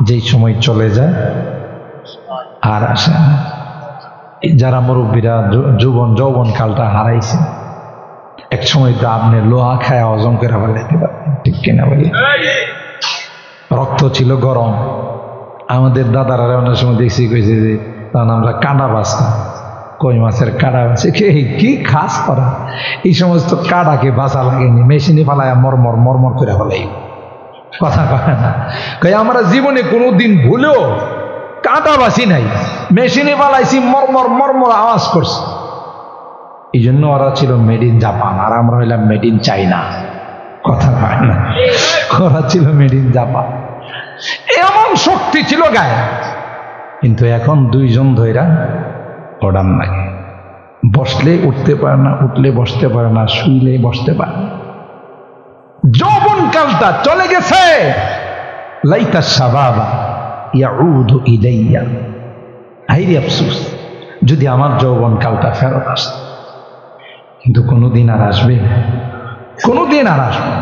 যেই সময় চলে যায় আর আসে না। যারা মুরব্বীরা যৌবন কালটা হারাইছে, এক সময় তো আপনি লোহা খায় হজম করে ফেলাইতে পারবেন। ঠিক কিনা বলি? রক্ত ছিল গরম। আমাদের দাদারা অনেক সময় দেখছি কইছে যে তখন আমরা কাঁটা বাঁচতাম, কই মাছের কাঁটা বাঁচে। কি খাস করা, এই সমস্ত কাঁটাকে বাঁচা লাগেনি, মেশিনে ফালায় মরমর করে ফেলাই। কথা কয় না, কই আমরা জীবনে কোনোদিন ভুলেও কাঁটা বাঁচি নাই, মেশিনে ফালাইছি, মরমর আওয়াজ করছে। এই জন্য ওরা ছিল মেড ইন জাপান, আর আমরা হইলাম মেড ইন চাইনা। কথা কয় না, ওরা ছিল মেড ইন জাপান। এমন শক্তি ছিল গায়ে, কিন্তু এখন 2 জন ধইরা ওড়ান লাগে। বসলে উঠতে পারে না, উঠলে বসতে পারে না, শুইলে বসতে পারে না। যৌবন কালটা চলে গেছে। লাইতা শাবাবা ইয়াউদু ইলাইয়া। হাইরে আফসোস, যদি আমার যৌবন কালটা ফেরত আসে। কিন্তু কোনোদিন আর আসবে? কোনোদিন আর আসবে?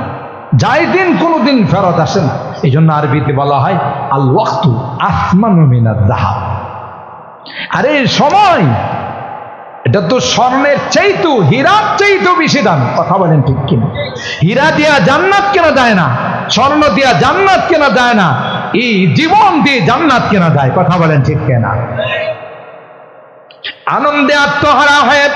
যাই দিন কোনোদিন ফেরত আসে না। এই জন্য আরবিতে বলা হয় আল ওয়াক্তু আসমানু মিনাদ যাহাব। আরে সময়, এটা তো স্বর্ণের চাইতেও, হীরার চাইতেও বেশি দাম। কথা বলেন ঠিক কিনা? হীরা দিয়া জান্নাত কেনা যায় না, স্বর্ণ দিয়া জান্নাত কেনা যায় না, এই জীবন দিয়ে জান্নাত কেনা যায়। কথা বলেন ঠিক কিনা? আনন্দে আত্মহারা হয়ে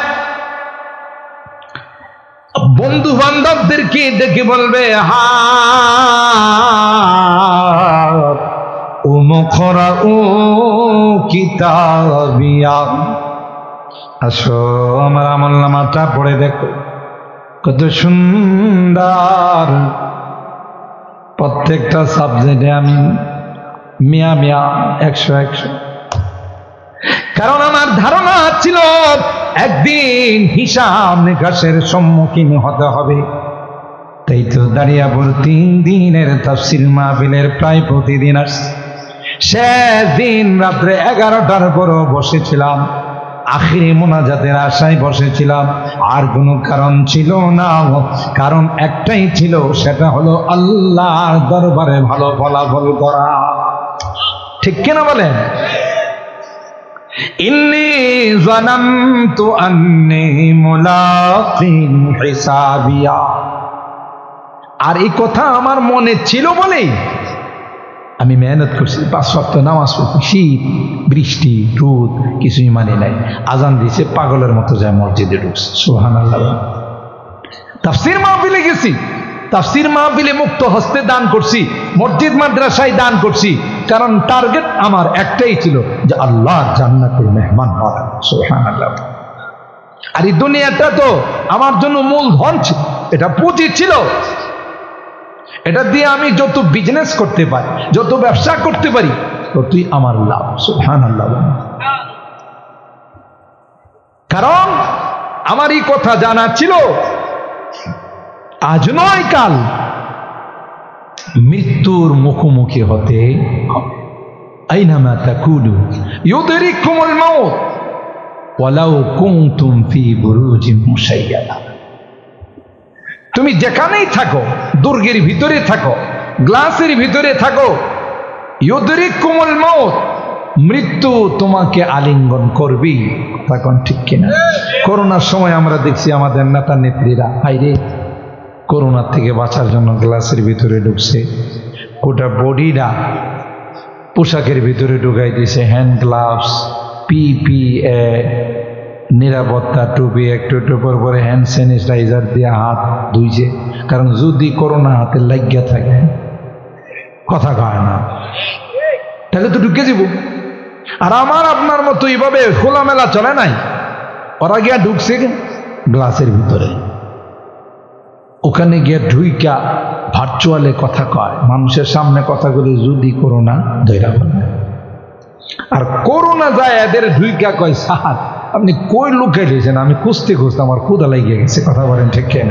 বন্ধু বান্ধবদেরকে দেখে বলবে, হা উমখরা ও কিতাবিয়া, আসো আমার আমলনামাটা পড়ে দেখো, কত সুন্দর। প্রত্যেকটা সাবজেক্টে আমি মিয়া 100। কারণ আমার ধারণা ছিল একদিন হিসাব নিকাশের সম্মুখীন হতে হবে। তাই তো দাঁড়িয়াপুর 3 দিনের তাফসীর মাহফিলের প্রায় প্রতিদিন আসছে। শেষ দিন রাত্রে 11টার পরও বসেছিলাম, আখিরি মোনাজাতের আশায় বসেছিলাম। আর কোনো কারণ ছিল না, কারণ একটাই ছিল, সেটা হলো আল্লাহর দরবারে ভালো ফলাফল করা। ঠিক কিনা বলেন? ইন্নী যানানতু আন্নী মুলাকিন হিসাবিয়া। আর এই কথা আমার মনে ছিল বলেই আমি মেহনত করছি, 5 ওয়াক্ত নামাজ পড়ছি, শীত বৃষ্টি রোদ কিছুই মানে নাই। আজান দিয়েছে, পাগলের মতো যায় মসজিদে ঢুকছে। সুবহানাল্লাহ। তাফসীর মাহফিলে গেছি, তাফসীর মাহফিলে মুক্ত হস্তে দান করছি, মসজিদ মাদ্রাসায় দান করছি। কারণ টার্গেট আমার একটাই ছিল যে আল্লাহর জান্নাতের মেহমান হওয়া। সুবহানাল্লাহ। আর এই দুনিয়াটা তো আমার জন্য মূলধন ছিল, এটা পুঁজি ছিল। এটা দিয়ে আমি যত বিজনেস করতে পারি, যত ব্যবসা করতে পারি, ততই আমার লাভ। সুবহানাল্লাহ। কারণ আমার এই কথা জানা ছিল, আজ নয় কাল মৃত্যুর মুখোমুখি হতে হবে। আইনামা তাকুনু ইউদরিকুমুল মাউত ওয়ালাউ কুনতুম ফি বুরুজিন মুশাইয়াদা। তুমি যেখানেই থাকো, দুর্গের ভিতরে থাকো, গ্লাসের ভিতরে থাকো, ইউদরিকুমুল মাউত, মৃত্যু তোমাকে আলিঙ্গন করবি। তখন ঠিক কিনা? করোনার সময় আমরা দেখছি আমাদের নেতা নেত্রীরা হাইরে করোনার থেকে বাঁচার জন্য গ্লাসের ভিতরে ঢুকছে, গোটা বডিটা পোশাকের ভিতরে ঢুকাই দিয়েছে, হ্যান্ড গ্লাভস, PPE, নিরাপত্তা টুপি একটু একটু পরে হ্যান্ড স্যানিটাইজার দিয়ে হাত ধুইছে, কারণ যদি করোনা হাতে লাগিয়া থাকে কথা কয় না, তাহলে তো ঢুকে যাব। আর আমার আপনার মতো এইভাবে খোলামেলা চলে নাই, ওরা গিয়া ঢুকছে গ্লাসের ভিতরে, ওখানে গিয়ে ঢুইকা ভার্চুয়ালে কথা কয়, মানুষের সামনে কথাগুলি যদি করোনা ধৈরা বলে। আর করোনা যায় এদের ঢুইকা কয়, স্যার আপনি কই লুকাই দিয়েছেন, আমি খুঁজতে খুঁজতে আমার ক্ষুধা লাগিয়ে গেছে। কথা বলেন ঠিক কেন?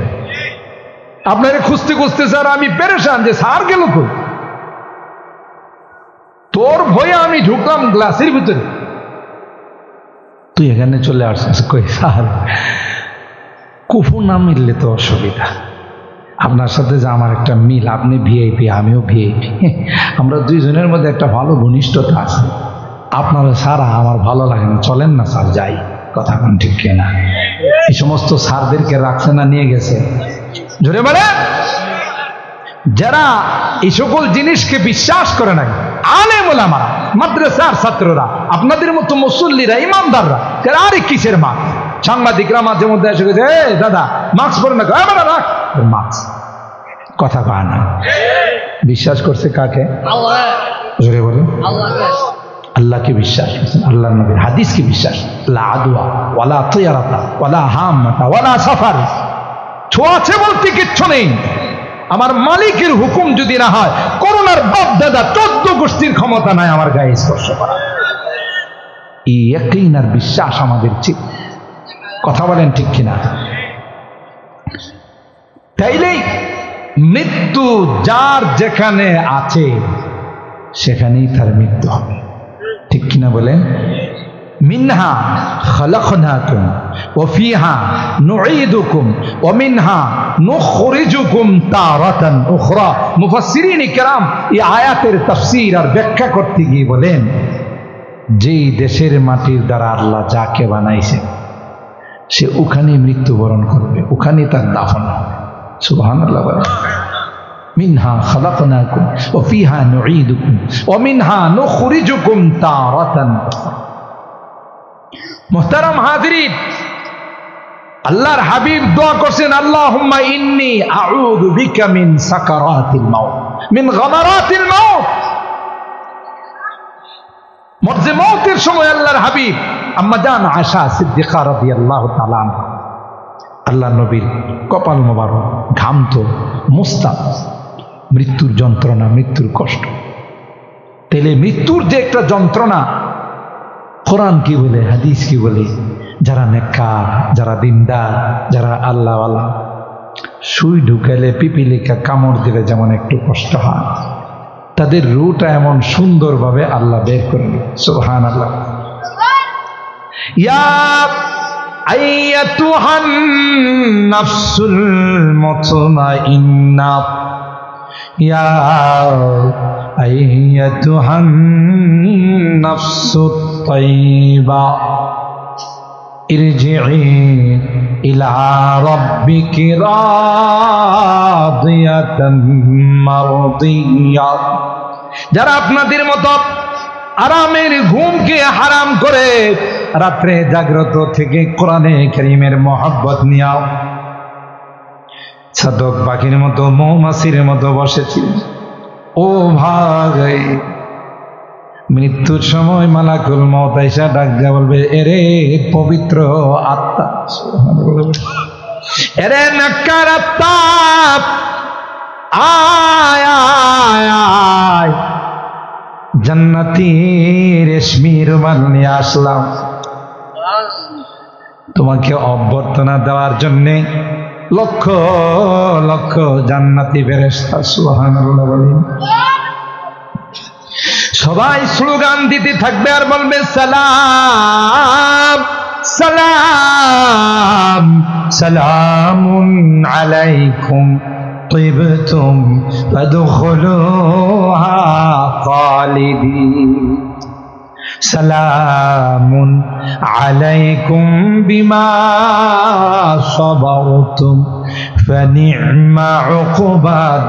আপনারে খুঁজতে খুঁজতে স্যার আমি পেরেশান যে স্যার গেল কই, তোর ভয়ে আমি ঢুকলাম গ্লাসের ভিতরে, তুই এখানে চলে আসছিস। কই স্যার কুফু না মিললে তো অসুবিধা, আপনার সাথে যে আমার একটা মিল, আপনি ভিআইপি আমিও ভিআইপি, আমরা দুইজনের মধ্যে একটা ভালো ঘনিষ্ঠতা আছে, আপনারা সারা আমার ভালো লাগে না, চলেন না স্যার যাই। কথা কোন ঠিক কিনা? এই সমস্ত স্যারদেরকে রাখছে না নিয়ে গেছে, জোরে বলে। যারা এই সকল জিনিসকে বিশ্বাস করে নাই, আলেম ওলামারা, মাদ্রাসার ছাত্ররা, আপনাদের মতো মুসল্লিরা, ইমানদাররা, আরে কিসের মাস্ক? সাংবাদিকরা মাঝে মধ্যে এসে গেছে, দাদা মাস্ক পরে না, রাখ মাস্ক। কথা কয় না। বিশ্বাস করছে কাকে? জোরে বলে। আল্লাহকে বিশ্বাস করছেন, আল্লাহ নবীর হাদিসকে বিশ্বাস। লা আদওয়া ওয়ালা তিয়ারাতা ওয়ালা হামাতা ওয়ালা সাফার, ছোঁয়াছে বলতে কিচ্ছু নেই। আমার মালিকের হুকুম যদি না হয়, করোনার বাপ দাদা 14 গোষ্ঠীর ক্ষমতা নাই আমার গায়ে স্পর্শ করা। এই ইয়াকিন আর বিশ্বাস আমাদের ঠিক। কথা বলেন ঠিক কিনা? তাইলেই মৃত্যু যার যেখানে আছে সেখানেই তার মৃত্যু হবে, ঠিক কিনা বলেন? মিনহা খালাকনাকুম ওয়া ফিহা নুঈদুকুম ওয়া মিনহা নুখরিজুকুম তারাতান উখরা। মুফাসসিরিন কিরাম এই আয়াতের তাফসীর আর ব্যাখ্যা করতে গিয়ে বলেন, যেই দেশের মাটির দ্বারা আল্লাহ যাকে বানাইছে সে ওখানেই মৃত্যুবরণ করবে, ওখানেই তার দাফন হবে। সুবহানাল্লাহ। মিনহা খালাকনাকুম ওয়া ফিহা নুঈদুকুম ওয়া মিনহা নুখরিজুকুম তারাতান উখরা। মুহতারাম হাজিরিন, আল্লাহর হাবিব দোয়া করছেন, আল্লাহুম্মা ইন্নী আউযু বিকা মিন সাকারাতিল মাউত, মিন গামারাতিল মাউত। মরজে মওতের সময় আল্লাহর হাবিব আম্মা জান আয়েশা সিদ্দিকা রাদিয়াল্লাহু তাআলা আনহা, আল্লাহ নবীর কপাল মোবারক ঘামতো, মুস্তাক, মৃত্যুর যন্ত্রণা, মৃত্যুর কষ্ট। তাহলে মৃত্যুর যে একটা যন্ত্রণা, কোরআন কি বলে, হাদিস কি বলে? যারা নেককার, যারা দিনদার, যারা আল্লাহ আল্লাহ, সুই ঢুকাইলে পিপিলিকা কামড় দিলে যেমন একটু কষ্ট হয়, তাদের রুটা এমন সুন্দরভাবে আল্লাহ বের করে নেয়। সুবহানাল্লাহ। ইয়া আইয়াতুহান নাফসুল মুতমাইন্না, ইয়া আইয়াতুহান নাফসুত তাইয়্যিবা ইরজিই ইলা রাব্বিকি রাদিয়াতাম মারদিয়া। যারা আপনাদের মতো আরামের ঘুমকে হারাম করে রাত্রে জাগ্রত থেকে কোরআনে কারীমের মহব্বত নিয়াও, সাদক পাখির মতো, মৌমাছির মতো বসেছিল, ও ভাই মৃত্যুর সময় মালাকুল মউত আইসা ডাক দিয়া বলবে, এরে পবিত্র আত্মা, এরে নেককার আত্মা, আয় আয় আয়, জান্নাতি রেশমি রুমাল নিয়ে আসলাম তোমাকে অভ্যর্থনা দেওয়ার জন্যে। লক্ষ লক্ষ জান্নাতি ফেরেশতা, সুবহানাল্লাহ বলেন। সবাই স্লোগান দিতে থাকবে আর বলবে, সালাম সালাম সালামুন আলাইকুম তিবতুম ফাদখুলুহা খালিদিন, সালামুন আলাইকুম বিমা সাবারতুম ফানি'মা উকবাদ।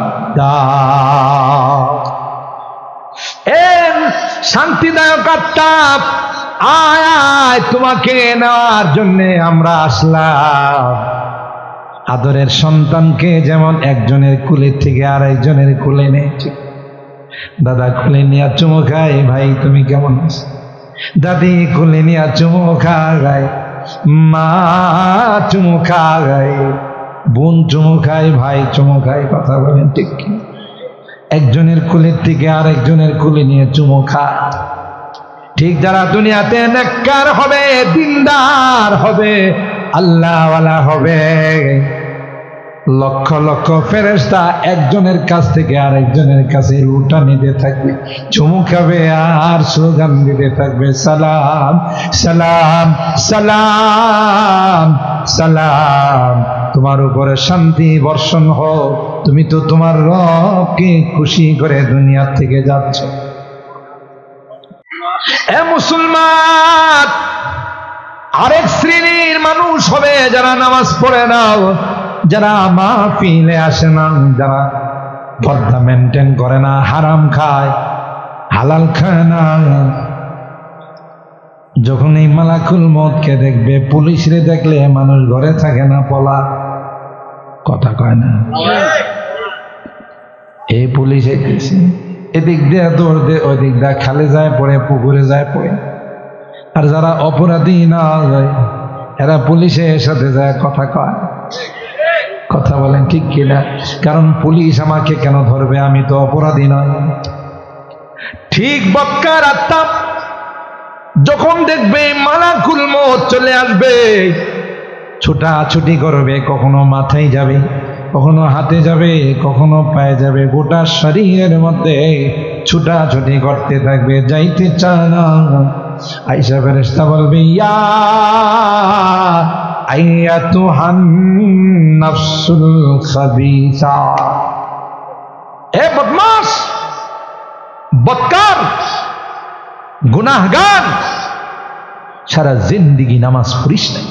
শান্তিদায়ক আত্মা, আয় আয়, তোমাকে নেওয়ার জন্য আমরা আসলাম। আদরের সন্তানকে যেমন একজনের কুলে থেকে আরেকজনের কুলে নিয়েছি, দাদা কুলে নিয়ে চুমু খায়, ভাই তুমি কেমন আছো? দাদি কুলে নিয়ে চুমু খায়, মা চুমু খায়, বোন চুমু খায়, ভাই চুমু খায়। কথা বলেন ঠিক কি? একজনের কুলের থেকে আরেকজনের কুলে নিয়ে চুমু খায়। ঠিক যারা দুনিয়াতে নেককার হবে, দিনদার হবে, আল্লাহওয়ালা হবে, লক্ষ লক্ষ ফেরেশতা একজনের কাছ থেকে আরেকজনের কাছে রুটা নিতে থাকবে, চুমু খাবে আর স্লোগান দিতে থাকবে, সালাম সালাম সালাম সালাম, তোমার উপরে শান্তি বর্ষণ হোক, তুমি তো তোমার রবকে খুশি করে দুনিয়া থেকে যাচ্ছ। এ মুসলমান, আরেক শ্রেণীর মানুষ হবে যারা নামাজ পড়ে না, যারা মাহফিলে আসে না, যারা পর্দা মেনটেন করে না, হারাম খায়, হালাল খায় না। যখন এই মালাকুল মউতকে দেখবে, পুলিশরে দেখলে মানুষ ঘরে থাকে না, পলা কথা কয় না। এই পুলিশ এসেছে, এদিক দিয়ে দৌড় দে, ওই দিক দিয়ে খালে যায় পড়ে, পুকুরে যায় পড়ে। আর যারা অপরাধী না যায়, এরা পুলিশের সাথে যায় কথা কয়। কথা বলেন ঠিক কিনা? কারণ পুলিশ আমাকে কেন ধরবে, আমি তো অপরাধী নয়। ঠিক বক্কার আত্মা যখন দেখবে মালাকুল মউত চলে আসবে, ছুটাছুটি করবে, কখনো মাথায় যাবে, কখনো হাতে যাবে, কখনো পায়ে যাবে, গোটা শরীরের মধ্যে ছুটাছুটি করতে থাকবে, যাইতে চায় না। আয়েশা ফেরেশতা বলবে, ইয়া আইয়াতুহান নাফসুল খাবিসা, এ বদমাশ, বদকার, গুনাহগার, সারা জিন্দেগি নামাজ পড়িস নাই,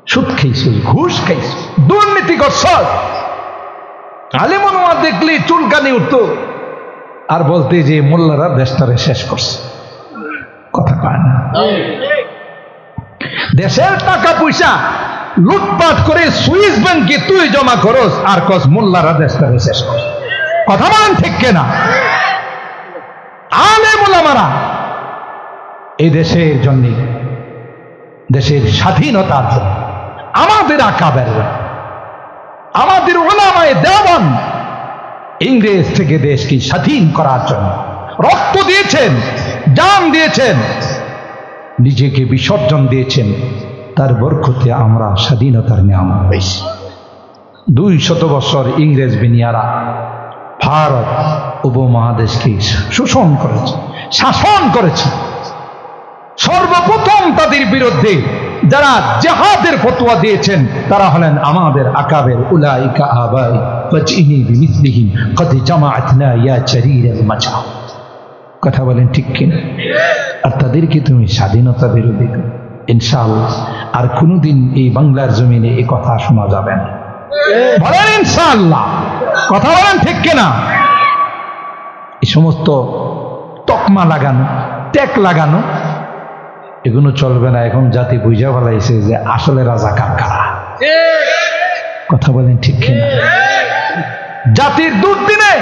সুদ খাইছিস, ঘুষ খাইছিস, দুর্নীতি করছ, আলেমা দেখলে চুলকানি উঠতো, আর বলতে যে মোল্লারা দেশটারে শেষ করছে। কথা কয় না? দেশের টাকা পয়সা লুটপাট করে সুইস ব্যাংকে তুই জমা করস, আর কস মোল্লারা দেশটারে শেষ করছে। কথা বলেন ঠিক কিনা? আলেম ওলামারা এই দেশের জন্য, দেশের স্বাধীনতার জন্য, আমাদের আকাবেররা, আমাদের ওলামায়ে দেওবন্দ ইংরেজ থেকে দেশকে স্বাধীন করার জন্য রক্ত দিয়েছেন, জান দিয়েছেন, নিজেকে বিসর্জন দিয়েছেন। তার বরকতে আমরা স্বাধীনতার নিয়ামত পেয়েছি। 200 বছর ইংরেজ বিনিয়ারা ভারত উপমহাদেশকে শোষণ করেছে, শাসন করেছে। সর্বপ্রথম তাদের বিরুদ্ধে যারা জিহাদের ফতোয়া দিয়েছেন তারা হলেন আমাদের আকাবের, উলাইকা আবাই ফাজইনি বিমিসলিহিম কদ জামাআতনা ইয়া জারীরাল মাজা। কথা বলেন ঠিক কিনা? আর তাদেরকে তুমি স্বাধীনতা বিরোধী, ইনশাআল্লাহ আর কোনোদিন এই বাংলার জমিনে এই কথা শোনা যাবে না। বলেন ইনশাআল্লাহ। কথা বলেন ঠিক কিনা? এই সমস্ত তকমা লাগানো, ট্যাগ লাগানো, এগুলো চলবে না। এখন জাতি বুঝা ফেলাইছে যে আসলে রাজাকার কারা। কথা বলেন ঠিক কিনা? জাতির দুর্দিনে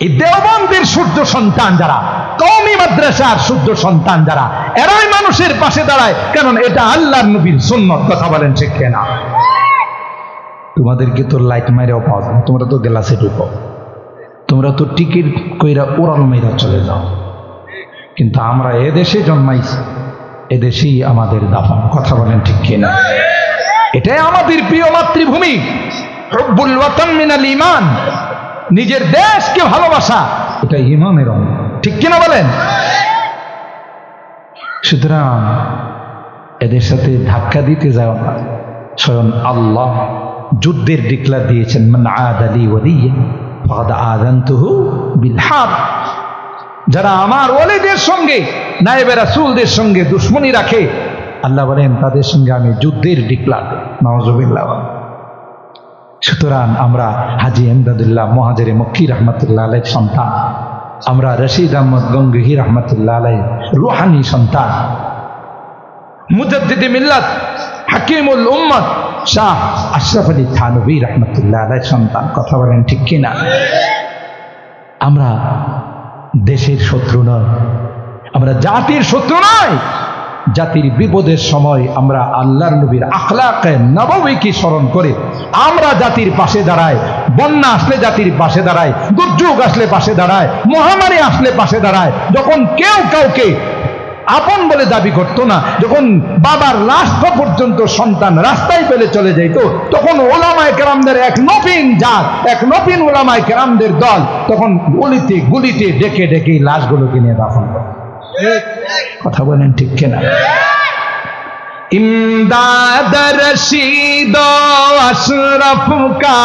এই দেওবন্দের সূর্য সন্তান যারা, কওমি মাদ্রাসার সূর্য সন্তান যারা, এরাই মানুষের পাশে দাঁড়ায়, কারণ এটা আল্লাহর নবীর সুন্নাত। কথা বলেন ঠিক কিনা? তোমাদেরকে তো লাইট মাইরাও পাওয়া যায়, তোমরা তো গ্লাসে ঢুকো, তোমরা তো টিকিট কইরা ওরাল মাইরা চলে যাও, কিন্তু আমরা এদেশে জন্মাইছি, এদেশেই আমাদের দাফন। কথা বলেন ঠিক কিনা? এটাই আমাদের প্রিয় মাতৃভূমি। হুব্বুল ওয়াতান মিনাল ঈমান, নিজের দেশকে ভালোবাসা এটা ঈমানের অঙ্গ। ঠিক কিনা বলেন? সুতরাং এদের সাথে ধাক্কা দিতে যাও না। স্বয়ং আল্লাহ যুদ্ধের ডিক্লার দিয়েছেন, মান আদালি ওয়ালিয়ান ফাকাদ আযানতুহু বিল হারব। যারা আমার ওলিদের সঙ্গে, নায়েবে রাসূলদের সঙ্গে দুশমনী রাখে, আল্লাহ বলেন তাদের সঙ্গে আমি যুদ্ধের ডিক্লার। নাউযুবিল্লাহ। সুতরাং আমরা হাজী এমদাদুল্লাহ মুহাজিরে মক্কি রাহমাতুল্লাহ আলাইহির সন্তান, আমরা রশিদ আহমদ গঙ্গোহী রহমতুল্লাহ আলাইহি রুহানি সন্তান, মুজাদ্দিদে মিল্লাত, হাকিমুল উম্মত শাহ আশরাফ আলী থানভী রহমতুল্লাহ আলাইহির সন্তান। কথা বলেন ঠিক কিনা? আমরা দেশের শত্রু নয়, আমরা জাতির শত্রু নয়। জাতির বিপদের সময় আমরা আল্লাহর নবীর আখলাকে নববীকে স্মরণ করে আমরা জাতির পাশে দাঁড়াই। বন্যা আসলে জাতির পাশে দাঁড়াই, দুর্যোগ আসলে পাশে দাঁড়ায়, মহামারী আসলে পাশে দাঁড়ায়। যখন কেউ কাউকে আপন বলে দাবি করতো না, যখন বাবার লাশ পর্যন্ত সন্তান রাস্তায় ফেলে চলে যাইতো, তখন ওলামায়ে কেরামদের এক নবীন জাত, এক নবীন ওলামায়ে কেরামদের দল তখন গলিতে গলিতে ডেকে ডেকে লাশগুলোকে নিয়ে দাফন করে। কথা বলেন ঠিক কিনা? ইমদাদ রশিদ আশরাফ কা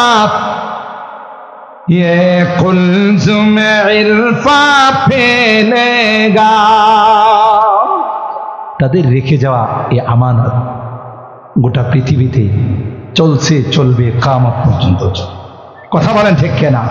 ये कुल्जुम इरफा फैलेगा। তাদের রেখে যাওয়া এই আমানত গোটা পৃথিবীতে চলছে, চলবে কিয়ামত পর্যন্ত। কথা বলেন ঠিক কিনা?